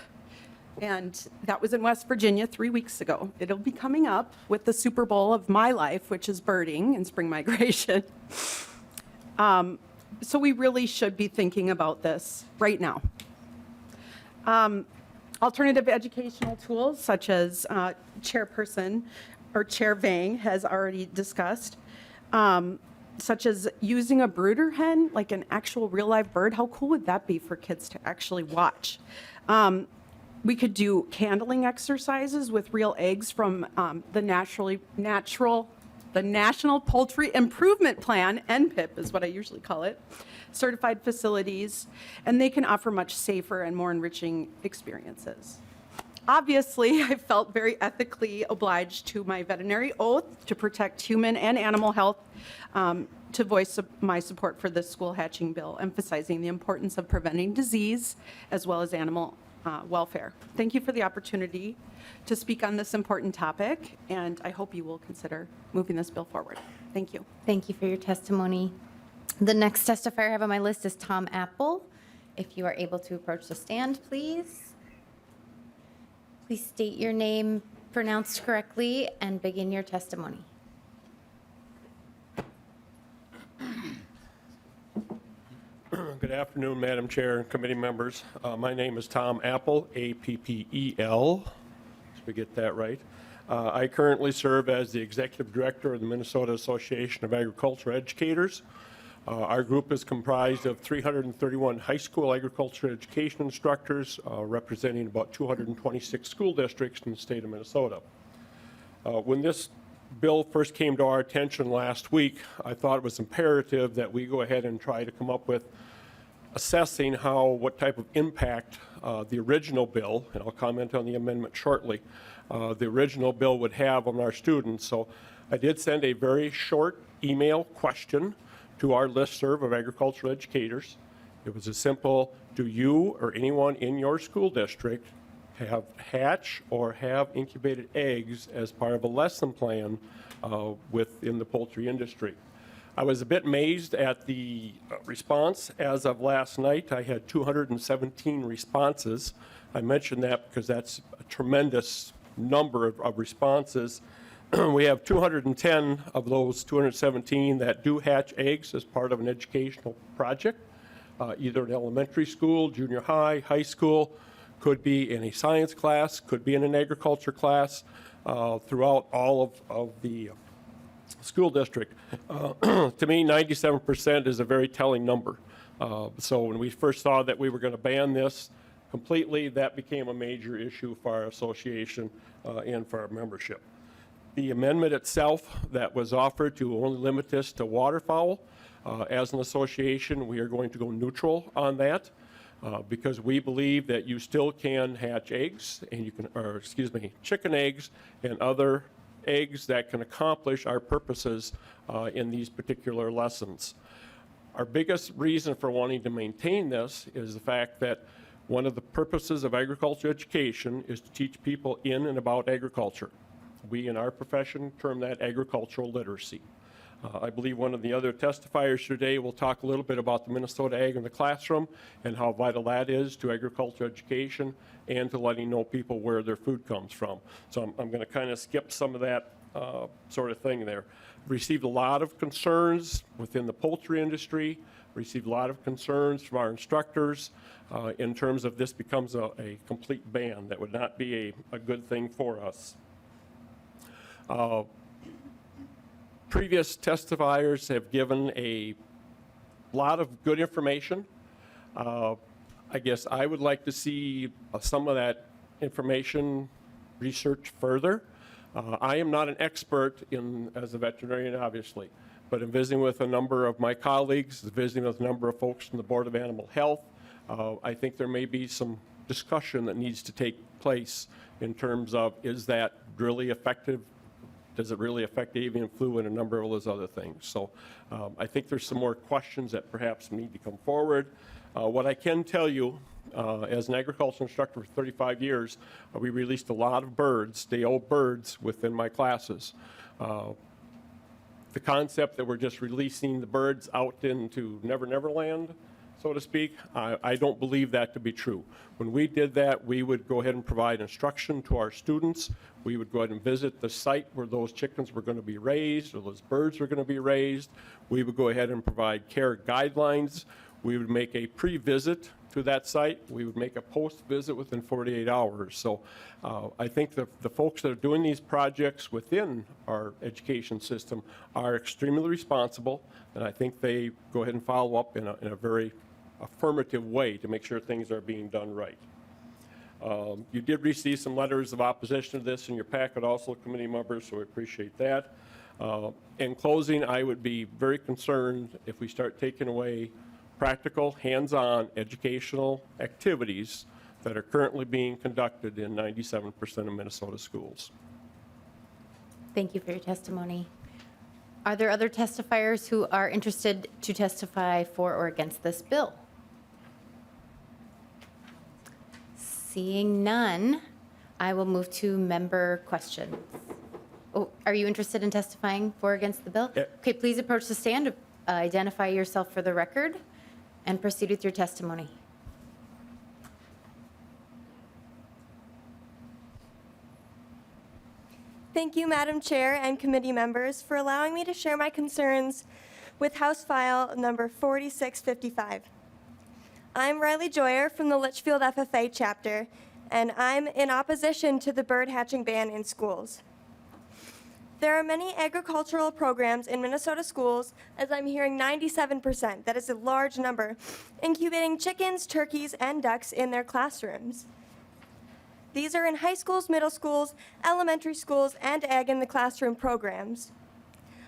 and that was in West Virginia 3 weeks ago. It'll be coming up with the Super Bowl of my life, which is birding and spring migration. So we really should be thinking about this right now. Alternative educational tools, such as Chairperson or Chair Vang has already discussed, such as using a brooder hen, like an actual real live bird. How cool would that be for kids to actually watch? We could do candling exercises with real eggs from the National Poultry Improvement Plan, NPIP is what I usually call it, certified facilities, and they can offer much safer and more enriching experiences. Obviously, I felt very ethically obliged to my veterinary oath to protect human and animal health, to voice my support for this school hatching bill, emphasizing the importance of preventing disease as well as animal welfare. Thank you for the opportunity to speak on this important topic, and I hope you will consider moving this bill forward. Thank you. Thank you for your testimony. The next testifier I have on my list is Tom Apple. If you are able to approach the stand, please. Please state your name pronounced correctly and begin your testimony. Good afternoon, Madam Chair and committee members. My name is Tom Apple, A-P-P-E-L, so we get that right. I currently serve as the Executive Director of the Minnesota Association of Agricultural Educators. Our group is comprised of 331 high school agriculture education instructors, representing about 226 school districts in the state of Minnesota. When this bill first came to our attention last week, I thought it was imperative that we go ahead and try to come up with assessing what type of impact the original bill, and I'll comment on the amendment shortly, the original bill would have on our students. So I did send a very short email question to our listserv of agricultural educators. It was a simple, do you or anyone in your school district have hatch or have incubated eggs as part of a lesson plan within the poultry industry? I was a bit amazed at the response. As of last night, I had 217 responses. I mention that because that's a tremendous number of responses. We have 210 of those 217 that do hatch eggs as part of an educational project, either in elementary school, junior high, high school, Could be in a science class, could be in an agriculture class, throughout all of the school district. To me, 97% is a very telling number. So when we first saw that we were going to ban this completely, that became a major issue for our association and for our membership. The amendment itself that was offered to only limit this to waterfowl, as an association, we are going to go neutral on that because we believe that you still can hatch eggs and you can, or excuse me, chicken eggs and other eggs that can accomplish our purposes in these particular lessons. Our biggest reason for wanting to maintain this is the fact that one of the purposes of agriculture education is to teach people in and about agriculture. We in our profession term that agricultural literacy. I believe one of the other testifiers today will talk a little bit about the Minnesota Ag in the classroom and how vital that is to agriculture education and to letting know people where their food comes from. So I'm going to kind of skip some of that sort of thing there. Received a lot of concerns within the poultry industry, received a lot of concerns from our instructors in terms of this becomes a complete ban. That would not be a good thing for us. Previous testifiers have given a lot of good information. I guess I would like to see some of that information researched further. I am not an expert as a veterinarian, obviously, but in visiting with a number of my colleagues, visiting with a number of folks from the Board of Animal Health, I think there may be some discussion that needs to take place in terms of, is that really effective? Does it really affect avian flu and a number of those other things? So I think there's some more questions that perhaps need to come forward. What I can tell you, as an agricultural instructor for 35 years, we released a lot of birds, day-old birds, within my classes. The concept that we're just releasing the birds out into Never Never Land, so to speak, I don't believe that to be true. When we did that, we would go ahead and provide instruction to our students. We would go ahead and visit the site where those chickens were going to be raised or those birds were going to be raised. We would go ahead and provide care guidelines. We would make a pre-visit to that site. We would make a post-visit within 48 hours. So I think the folks that are doing these projects within our education system are extremely responsible, and I think they go ahead and follow up in a very affirmative way to make sure things are being done right. You did receive some letters of opposition to this in your packet also, committee members, so we appreciate that. In closing, I would be very concerned if we start taking away practical, hands-on educational activities that are currently being conducted in 97% of Minnesota schools. Thank you for your testimony. Are there other testifiers who are interested to testify for or against this bill? Seeing none, I will move to member questions. Oh, are you interested in testifying for or against the bill? Yeah. Okay, please approach the stand, identify yourself for the record, and proceed with your testimony. Thank you, Madam Chair and committee members, for allowing me to share my concerns with House File number 4655. I'm Riley Joyer from the Litchfield FFA chapter, and I'm in opposition to the bird hatching ban in schools. There are many agricultural programs in Minnesota schools, as I'm hearing 97%, that is a large number, incubating chickens, turkeys, and ducks in their classrooms. These are in high schools, middle schools, elementary schools, and ag in the classroom programs.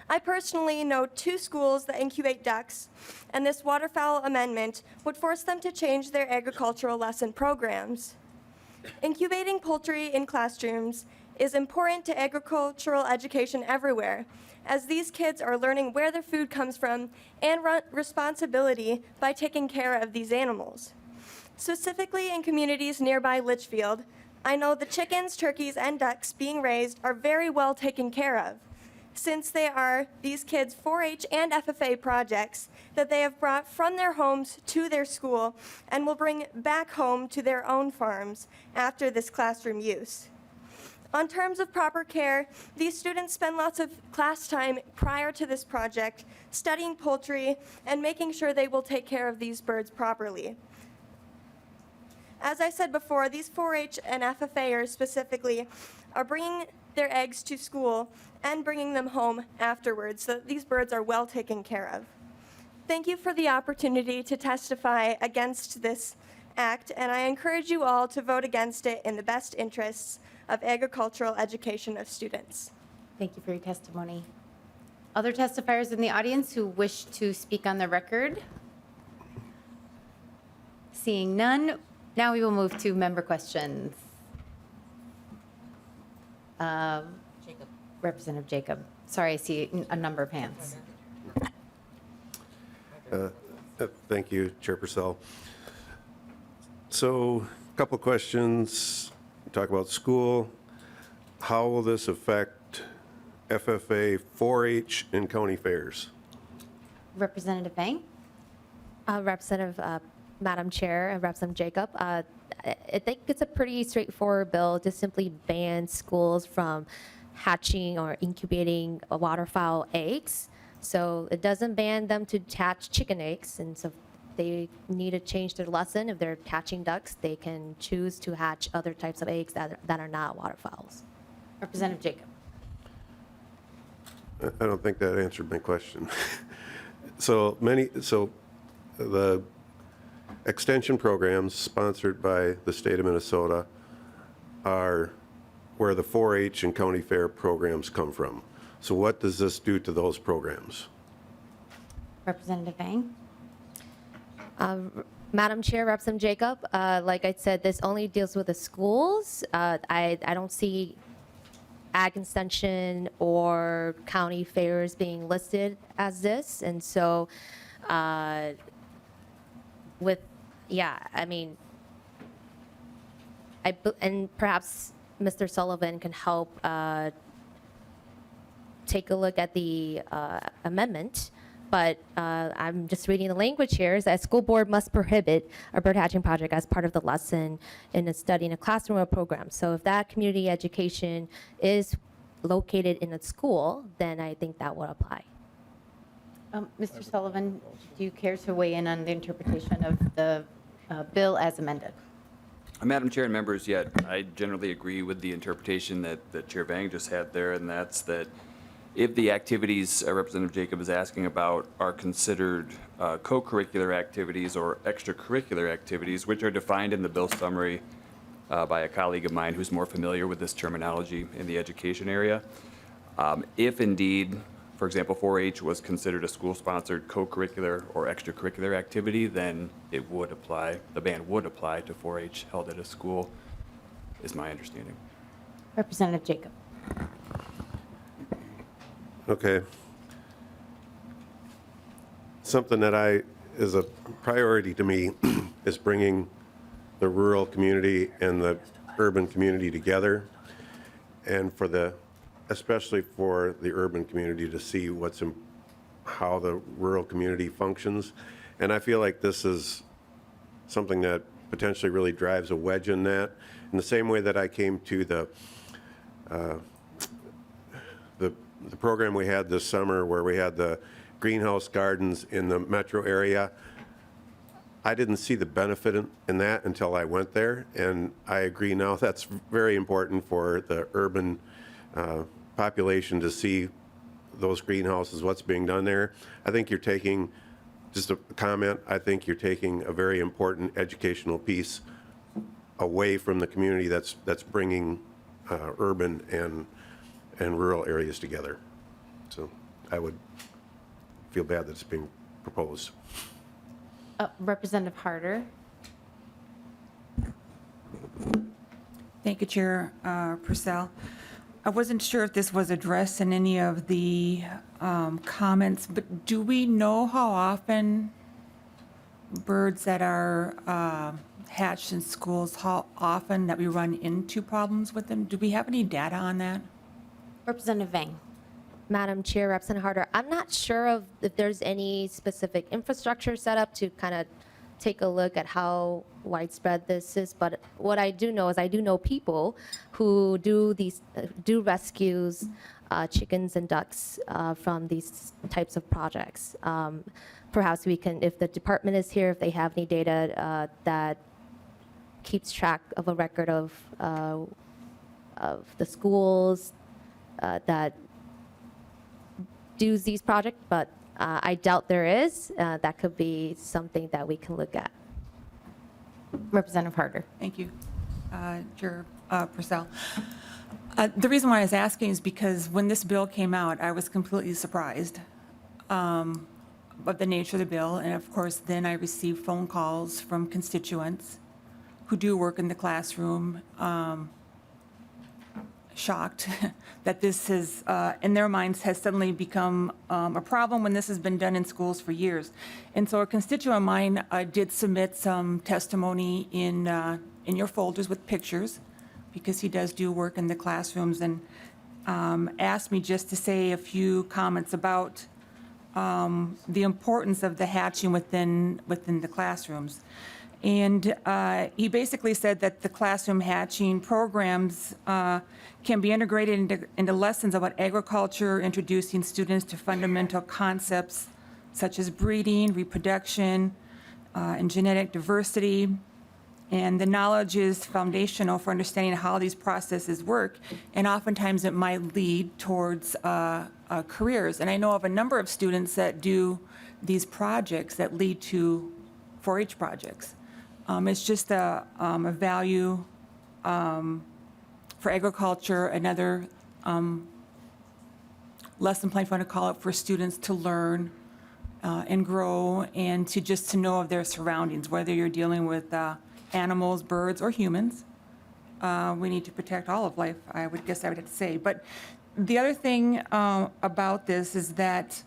I personally know 2 schools that incubate ducks, and this waterfowl amendment would force them to change their agricultural lesson programs. Incubating poultry in classrooms is important to agricultural education everywhere, as these kids are learning where their food comes from and responsibility by taking care of these animals. Specifically in communities nearby Litchfield, I know the chickens, turkeys, and ducks being raised are very well taken care of, since they are these kids' 4-H and FFA projects that they have brought from their homes to their school and will bring back home to their own farms after this classroom use. On terms of proper care, these students spend lots of class time prior to this project studying poultry and making sure they will take care of these birds properly. As I said before, these 4-H and FFAers specifically are bringing their eggs to school and bringing them home afterwards, so that these birds are well taken care of. Thank you for the opportunity to testify against this act, and I encourage you all to vote against it in the best interests of agricultural education of students. Thank you for your testimony. Other testifiers in the audience who wish to speak on the record? Seeing none, now we will move to member questions. Representative Jacob. Sorry, I see a number of hands. Thank you, Chair Pursell. So, a couple questions. Talk about school. How will this affect FFA, 4-H, and county fairs? Representative Vang? Madam Chair and Representative Jacob, I think it's a pretty straightforward bill to simply ban schools from hatching or incubating waterfowl eggs. So it doesn't ban them to hatch chicken eggs, and so if they need to change their lesson. If they're hatching ducks, they can choose to hatch other types of eggs that are not waterfowls. Representative Jacob. I don't think that answered my question. So the extension programs sponsored by the state of Minnesota are where the 4-H and county fair programs come from. So what does this do to those programs? Representative Vang? Madam Chair, Representative Jacob, like I said, this only deals with the schools. I don't see ag extension or county fairs being listed as this. And so and perhaps Mr. Sullivan can help take a look at the amendment. But I'm just reading the language here. Is that school board must prohibit a bird hatching project as part of the lesson in a study in a classroom or program. So if that community education is located in a school, then I think that would apply. Mr. Sullivan, do you care to weigh in on the interpretation of the bill as amended? Madam Chair and members, I generally agree with the interpretation that Chair Vang just had there, and that's that if the activities Representative Jacob is asking about are considered co-curricular activities or extracurricular activities, which are defined in the bill summary by a colleague of mine who's more familiar with this terminology in the education area, if indeed, for example, 4-H was considered a school-sponsored co-curricular or extracurricular activity, then it would apply, the ban would apply to 4-H held at a school, is my understanding. Representative Jacob. Okay. Something that is a priority to me is bringing the rural community and the urban community together, and especially for the urban community to see how the rural community functions. And I feel like this is something that potentially really drives a wedge in that. In the same way that I came to the program we had this summer where we had the greenhouse gardens in the metro area, I didn't see the benefit in that until I went there, and I agree now that's very important for the urban population to see those greenhouses, what's being done there. I think you're taking, just a comment, I think you're taking a very important educational piece away from the community that's bringing urban and rural areas together. So I would feel bad that it's being proposed. Representative Harder. Thank you, Chair Pursell. I wasn't sure if this was addressed in any of the comments, but do we know how often birds that are hatched in schools, how often that we run into problems with them? Do we have any data on that? Representative Vang. Madam Chair, Representative Harder, I'm not sure if there's any specific infrastructure set up to kind of take a look at how widespread this is, but what I do know is I do know people who do rescues chickens and ducks from these types of projects. Perhaps we can, if the department is here, if they have any data that keeps track of a record of the schools that do these projects, but I doubt there is. That could be something that we can look at. Representative Harder. Thank you, Chair Pursell. The reason why I was asking is because when this bill came out, I was completely surprised of the nature of the bill. And of course, then I received phone calls from constituents who do work in the classroom, shocked that this has, in their minds, has suddenly become a problem when this has been done in schools for years. And so a constituent of mine did submit some testimony in your folders with pictures, because he does do work in the classrooms, and asked me just to say a few comments about the importance of the hatching within the classrooms. And he basically said that the classroom hatching programs can be integrated into lessons about agriculture, introducing students to fundamental concepts such as breeding, reproduction, and genetic diversity. And the knowledge is foundational for understanding how these processes work, and oftentimes it might lead towards careers. And I know of a number of students that do these projects that lead to 4-H projects. It's just a value for agriculture, another lesson plan, if you want to call it, for students to learn and grow, and to know of their surroundings, whether you're dealing with animals, birds, or humans. We need to protect all of life, I would have to say. But the other thing about this is that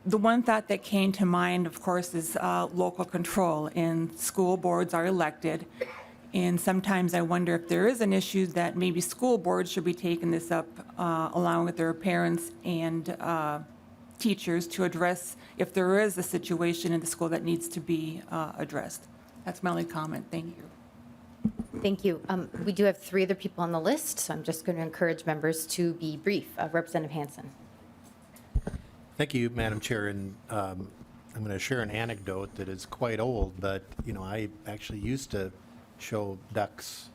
the one thought that came to mind, of course, is local control, and school boards are elected. And sometimes I wonder if there is an issue that maybe school boards should be taking this up, along with their parents and teachers, to address if there is a situation in the school that needs to be addressed. That's my only comment. Thank you. Thank you. We do have 3 other people on the list, so I'm just going to encourage members to be brief. Representative Hansen. Thank you, Madam Chair, and I'm going to share an anecdote that is quite old, but, I actually used to show ducks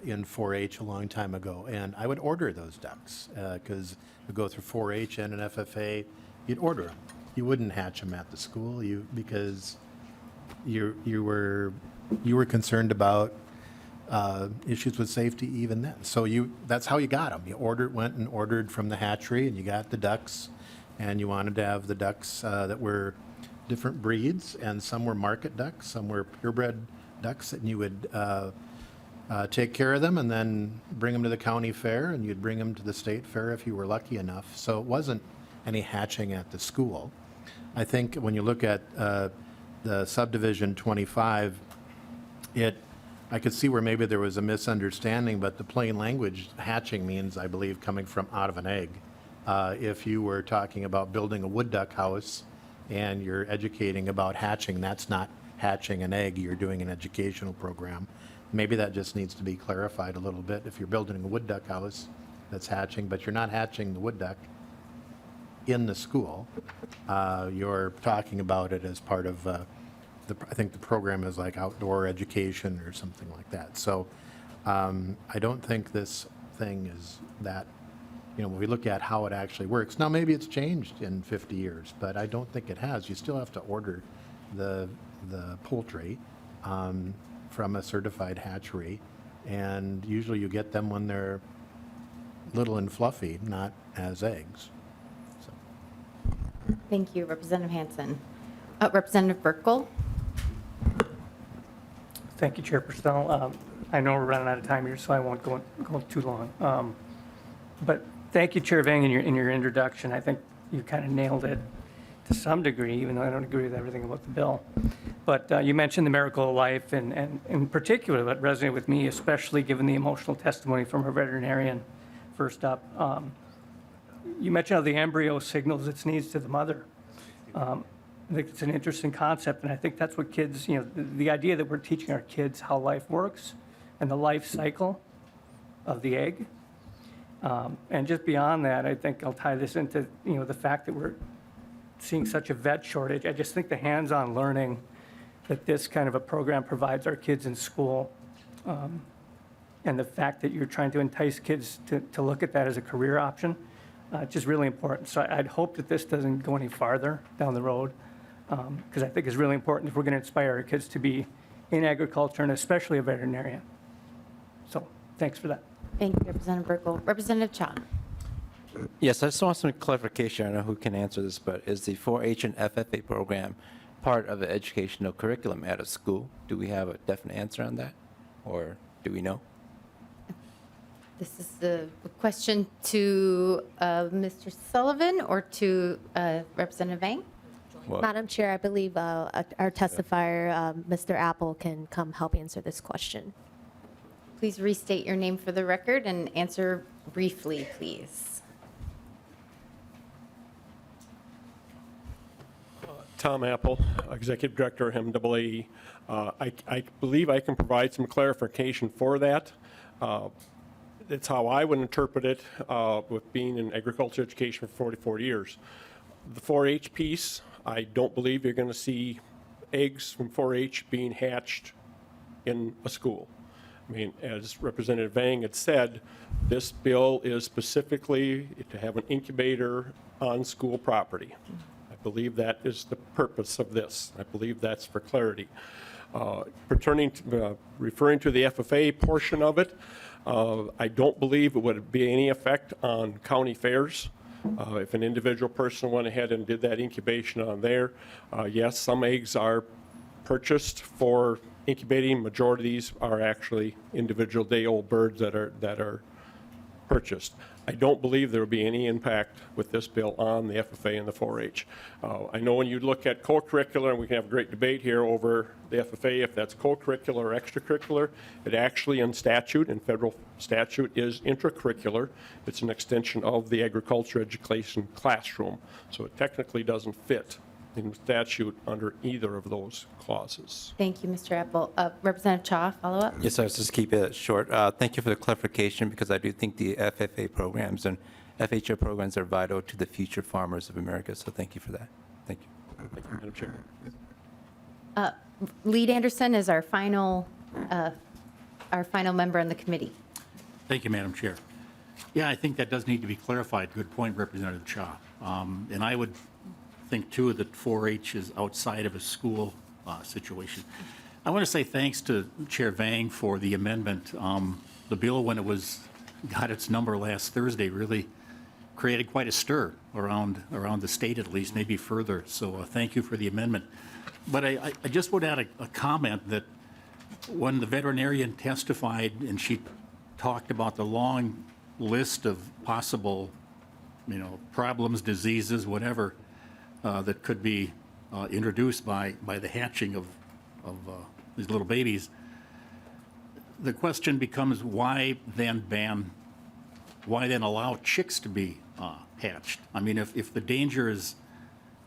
in 4-H a long time ago, and I would order those ducks, because we go through 4-H and an FFA, you'd order them. You wouldn't hatch them at the school, because you were concerned about issues with safety even then. So that's how you got them. You went and ordered from the hatchery, and you got the ducks, and you wanted to have the ducks that were different breeds, and some were market ducks, some were purebred ducks, and you would take care of them and then bring them to the county fair, and you'd bring them to the state fair if you were lucky enough. So it wasn't any hatching at the school. I think when you look at the subdivision 25, I could see where maybe there was a misunderstanding, but the plain language hatching means, I believe, coming from out of an egg. If you were talking about building a wood duck house and you're educating about hatching, that's not hatching an egg, you're doing an educational program. Maybe that just needs to be clarified a little bit. If you're building a wood duck house, that's hatching, but you're not hatching the wood duck in the school. You're talking about it as part of, I think the program is like outdoor education or something like that. So I don't think this thing is that, when we look at how it actually works. Now, maybe it's changed in 50 years, but I don't think it has. You still have to order the poultry from a certified hatchery, and usually you get them when they're little and fluffy, not as eggs. Thank you, Representative Hansen. Representative Burkle. Thank you, Chair Pursell. I know we're running out of time here, so I won't go too long. But thank you, Chair Vang, in your introduction. I think you kind of nailed it to some degree, even though I don't agree with everything about the bill. But you mentioned the miracle of life, and in particular, what resonated with me, especially given the emotional testimony from a veterinarian. First up, you mentioned how the embryo signals its needs to the mother. I think it's an interesting concept, and I think that's what kids, the idea that we're teaching our kids how life works and the life cycle of the egg. And just beyond that, I think I'll tie this into, the fact that we're seeing such a vet shortage. I just think the hands-on learning that this kind of a program provides our kids in school And the fact that you're trying to entice kids to look at that as a career option, just really important. So I'd hope that this doesn't go any farther down the road, because I think it's really important if we're going to inspire our kids to be in agriculture and especially a veterinarian. So thanks for that. Thank you, Representative Berg. Representative Cha. Yes, I just want some clarification. I don't know who can answer this, but is the 4-H and FFA program part of the educational curriculum at a school? Do we have a definite answer on that, or do we know? This is the question to Mr. Sullivan or to Representative Vang? Well, Madam Chair, I believe our testifier, Mr. Apple, can come help answer this question. Please restate your name for the record and answer briefly, please. Tom Apple, Executive Director, MAAE. I believe I can provide some clarification for that. That's how I would interpret it with being in agriculture education for 44 years. The 4-H piece, I don't believe you're going to see eggs from 4-H being hatched in a school. I mean, as Representative Vang had said, this bill is specifically to have an incubator on school property. I believe that is the purpose of this. I believe that's for clarity. Referring to the FFA portion of it, I don't believe it would be any effect on county fairs. If an individual person went ahead and did that incubation on there, yes, some eggs are purchased for incubating. Majority of these are actually individual day-old birds that are purchased. I don't believe there will be any impact with this bill on the FFA and the 4-H. I know when you look at co-curricular, and we can have a great debate here over the FFA, if that's co-curricular or extracurricular, it actually in statute, in federal statute, is intracurricular. It's an extension of the agriculture education classroom, so it technically doesn't fit in statute under either of those clauses. Thank you, Mr. Apple. Representative Cha, follow up? Yes, I'll just keep it short. Thank you for the clarification, because I do think the FFA programs and FHA programs are vital to the future farmers of America, so thank you for that. Thank you. Thank you, Madam Chair. Lead Anderson is our final member on the committee. Thank you, Madam Chair. Yeah, I think that does need to be clarified. Good point, Representative Cha. And I would think, too, that 4-H is outside of a school situation. I want to say thanks to Chair Vang for the amendment. The bill, when it got its number last Thursday, really created quite a stir around the state, at least, maybe further. So thank you for the amendment. But I just would add a comment that when the veterinarian testified and she talked about the long list of possible, problems, diseases, whatever, that could be introduced by the hatching of these little babies, the question becomes why then allow chicks to be hatched? I mean, if the danger is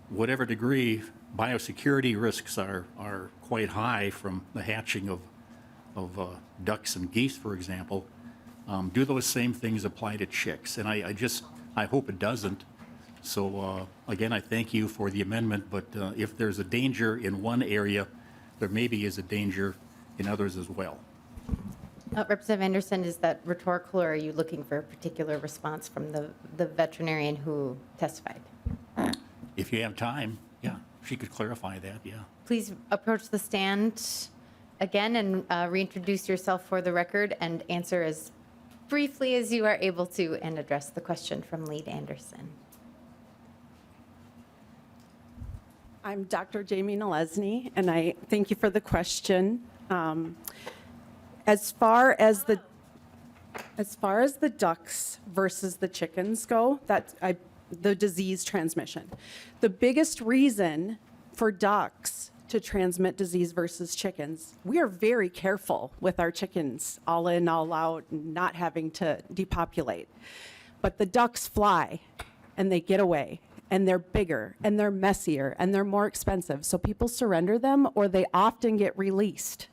whatever degree, biosecurity risks are quite high from the hatching of ducks and geese, for example, do those same things apply to chicks? And I hope it doesn't. So again, I thank you for the amendment, but if there's a danger in one area, there maybe is a danger in others as well. Representative Anderson, is that rhetorical, or are you looking for a particular response from the veterinarian who testified? If you have time, yeah, she could clarify that, yeah. Please approach the stand again and reintroduce yourself for the record and answer as briefly as you are able to and address the question from Lead Anderson. I'm Dr. Jamie Nalesny, and I thank you for the question. As far as the ducks versus the chickens go, the disease transmission. The biggest reason for ducks to transmit disease versus chickens, we are very careful with our chickens, all in, all out, not having to depopulate. But the ducks fly, and they get away. And they're bigger, and they're messier, and they're more expensive. So people surrender them, or they often get released.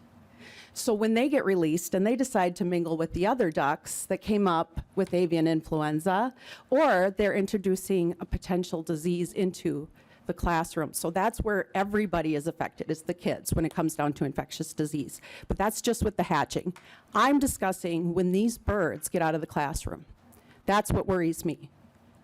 So when they get released and they decide to mingle with the other ducks that came up with avian influenza, or they're introducing a potential disease into the classroom. So that's where everybody is affected, is the kids, when it comes down to infectious disease. But that's just with the hatching. I'm discussing when these birds get out of the classroom. That's what worries me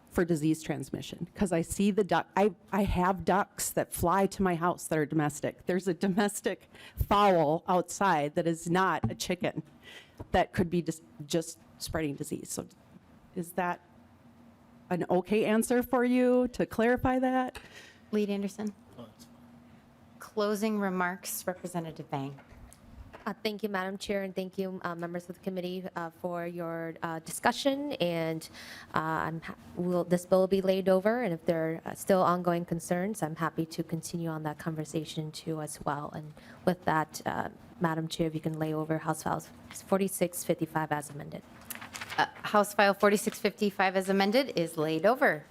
for disease transmission, because I see the duck. I have ducks that fly to my house that are domestic. There's a domestic fowl outside that is not a chicken that could be just spreading disease. So is that an okay answer for you to clarify that? Lead Anderson. Closing remarks, Representative Vang. Thank you, Madam Chair, and thank you, members of the committee, for your discussion. And this bill will be laid over, and if there are still ongoing concerns, I'm happy to continue on that conversation too as well. And with that, Madam Chair, if you can lay over House File 4655 as amended. House File 4655 as amended is laid over.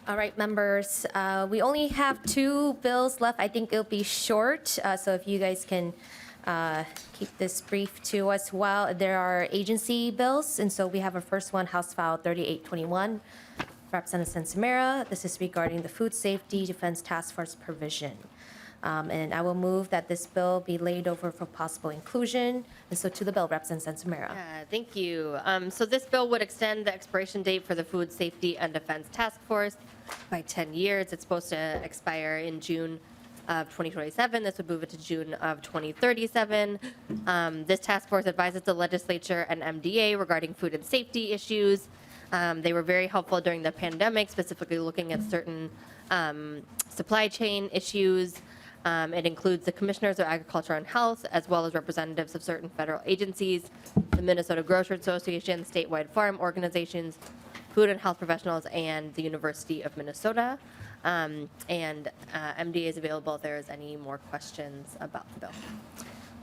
All right, members, we only have 2 bills left. I think it'll be short, so if you guys can keep this brief too as well. There are agency bills, and so we have our first one, House File 3821, Representative Sencer-Mura. This is regarding the Food Safety Defense Task Force provision. And I will move that this bill be laid over for possible inclusion. And so to the bill, Representative Sencer-Mura. Thank you. So this bill would extend the expiration date for the Food Safety and Defense Task Force by 10 years. It's supposed to expire in June of 2027. This would move it to June of 2037. This task force advises the legislature and MDA regarding food and safety issues. They were very helpful during the pandemic, specifically looking at certain supply chain issues. It includes the Commissioners of Agriculture and Health, as well as representatives of certain federal agencies, the Minnesota Grocery Association, statewide farm organizations, food and health professionals, and the University of Minnesota. MDA is available if there is any more questions about the bill.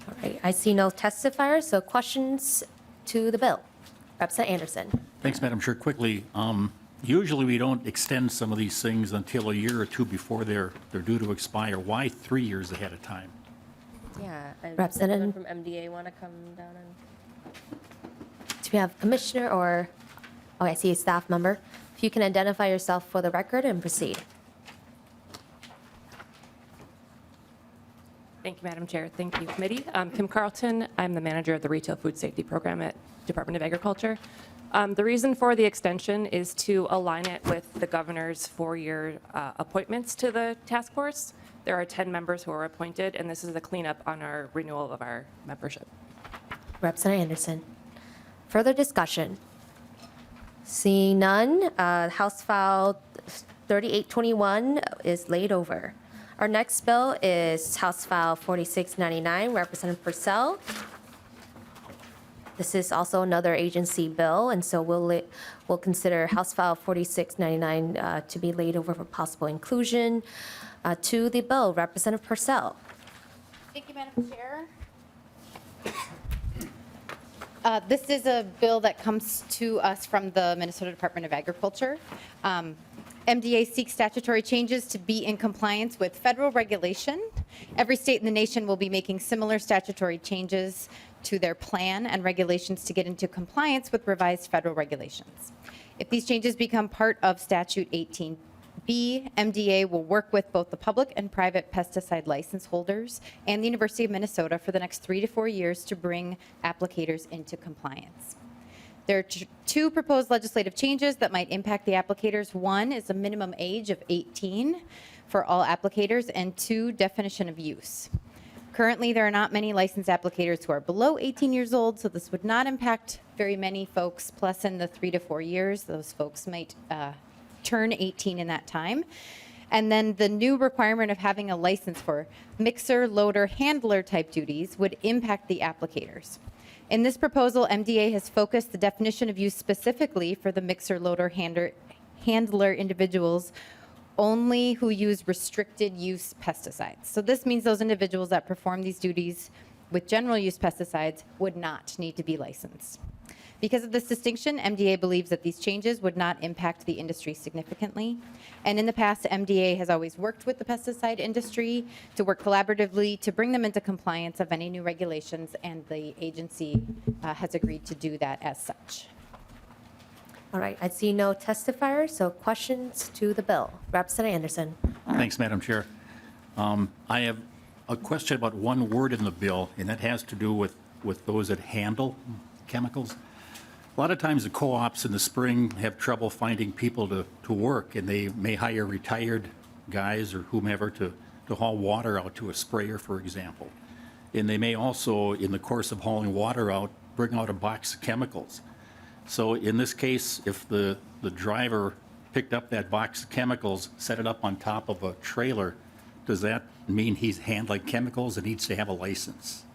All right, I see no testifiers, so questions to the bill. Representative Anderson. Thanks, Madam Chair. Quickly, usually we don't extend some of these things until a year or two before they're due to expire. Why 3 years ahead of time? Yeah. Representative from MDA want to come down and? Do we have Commissioner or, oh, I see a staff member. If you can identify yourself for the record and proceed. Thank you, Madam Chair. Thank you, committee. Kim Carlton. I'm the manager of the Retail Food Safety Program at Department of Agriculture. The reason for the extension is to align it with the governor's 4-year appointments to the task force. There are 10 members who are appointed, and this is a cleanup on our renewal of our membership. Representative Anderson. Further discussion? Seeing none, House File 3821 is laid over. Our next bill is House File 4699, Representative Pursell. This is also another agency bill, and so we'll consider House File 4699 to be laid over for possible inclusion. To the bill, Representative Pursell. Thank you, Madam Chair. This is a bill that comes to us from the Minnesota Department of Agriculture. MDA seeks statutory changes to be in compliance with federal regulation. Every state in the nation will be making similar statutory changes to their plan and regulations to get into compliance with revised federal regulations. If these changes become part of Statute 18B, MDA will work with both the public and private pesticide license holders and the University of Minnesota for the next 3 to 4 years to bring applicators into compliance. There are 2 proposed legislative changes that might impact the applicators. 1 is a minimum age of 18 for all applicators, and 2, definition of use. Currently, there are not many licensed applicators who are below 18 years old, so this would not impact very many folks. Plus, in the 3 to 4 years, those folks might turn 18 in that time. And then the new requirement of having a license for mixer, loader, handler type duties would impact the applicators. In this proposal, MDA has focused the definition of use specifically for the mixer, loader, handler individuals only who use restricted use pesticides. So this means those individuals that perform these duties with general use pesticides would not need to be licensed. Because of this distinction, MDA believes that these changes would not impact the industry significantly. And in the past, MDA has always worked with the pesticide industry to work collaboratively to bring them into compliance of any new regulations, and the agency has agreed to do that as such. All right, I see no testifiers, so questions to the bill. Representative Anderson. Thanks, Madam Chair. I have a question about one word in the bill, and that has to do with those that handle chemicals. A lot of times the co-ops in the spring have trouble finding people to work, and they may hire retired guys or whomever to haul water out to a sprayer, for example. And they may also, in the course of hauling water out, bring out a box of chemicals. So in this case, if the driver picked up that box of chemicals, set it up on top of a trailer, does that mean he's handling chemicals and needs to have a license?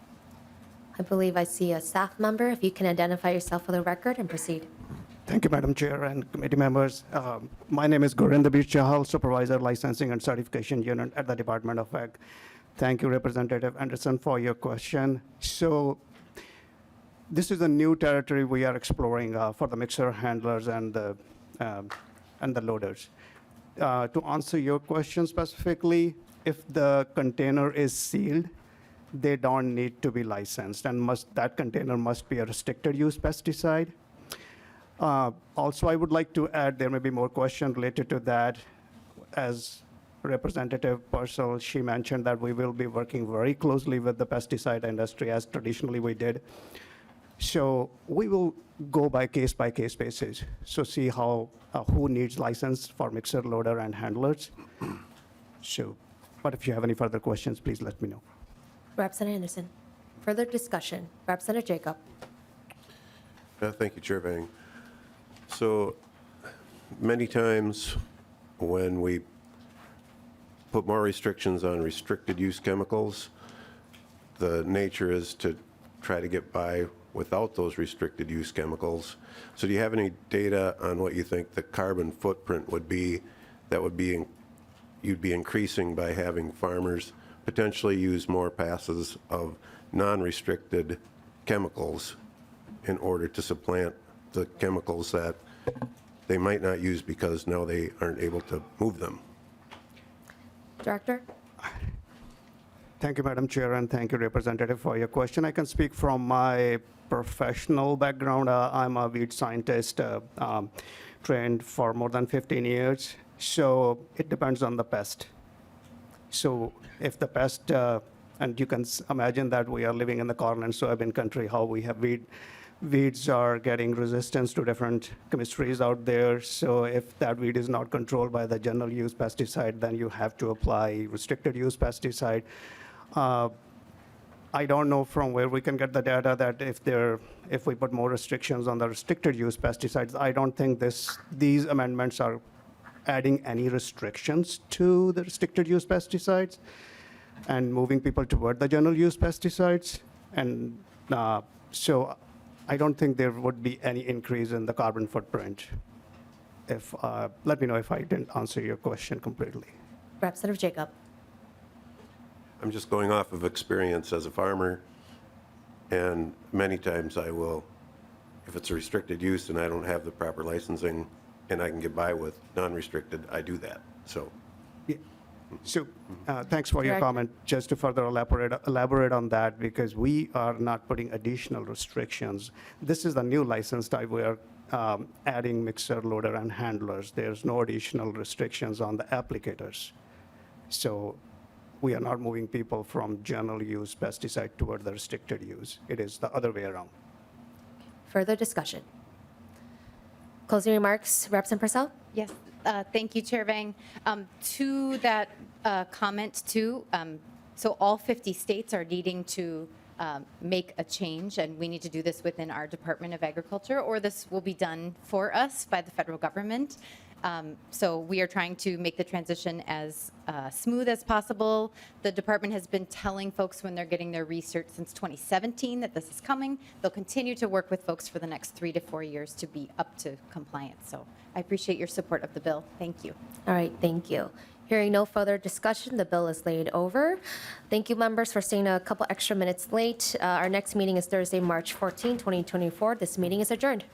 I believe I see a staff member. If you can identify yourself for the record and proceed. Thank you, Madam Chair and committee members. My name is Gurinder Chahal, Supervisor, Licensing and Certification Unit at the Department of Ag. Thank you, Representative Anderson, for your question. So this is a new territory we are exploring for the mixer handlers and the loaders. To answer your question specifically, if the container is sealed, they don't need to be licensed, and that container must be a restricted use pesticide. Also, I would like to add, there may be more questions related to that. As Representative Pursell, she mentioned that we will be working very closely with the pesticide industry, as traditionally we did. So we will go by case basis. So see how who needs license for mixer, loader, and handlers. So, but if you have any further questions, please let me know. Representative Anderson. Further discussion. Representative Jacob. Thank you, Chair Vang. So many times when we put more restrictions on restricted use chemicals, the nature is to try to get by without those restricted use chemicals. So do you have any data on what you think the carbon footprint would be that would be you'd be increasing by having farmers potentially use more passes of non-restricted chemicals in order to supplant the chemicals that they might not use because now they aren't able to move them? Director. Thank you, Madam Chair, and thank you, Representative, for your question. I can speak from my professional background. I'm a weed scientist, trained for more than 15 years. So it depends on the pest. So if the pest, and you can imagine that we are living in the corn and soybean country, how we have weeds are getting resistance to different chemistries out there. So if that weed is not controlled by the general use pesticide, then you have to apply restricted use pesticide. I don't know from where we can get the data that if we put more restrictions on the restricted use pesticides, I don't think these amendments are adding any restrictions to the restricted use pesticides and moving people toward the general use pesticides. And so I don't think there would be any increase in the carbon footprint. Let me know if I didn't answer your question completely. Representative Jacob. I'm just going off of experience as a farmer, and many times I will, if it's a restricted use and I don't have the proper licensing and I can get by with non-restricted, I do that. So. Yeah. So thanks for your comment. Just to further elaborate on that, because we are not putting additional restrictions. This is the new license type. We are adding mixer, loader, and handlers. There's no additional restrictions on the applicators. So we are not moving people from general use pesticide toward the restricted use. It is the other way around. Further discussion. Closing remarks, Representative Pursell? Yes, thank you, Chair Vang. To that comment too, so all 50 states are needing to make a change, and we need to do this within our Department of Agriculture, or this will be done for us by the federal government. So we are trying to make the transition as smooth as possible. The department has been telling folks when they're getting their research since 2017 that this is coming. They'll continue to work with folks for the next 3 to 4 years to be up to compliance. So I appreciate your support of the bill. Thank you. All right, thank you. Hearing no further discussion, the bill is laid over. Thank you, members, for staying a couple extra minutes late. Our next meeting is Thursday, March 14, 2024. This meeting is adjourned.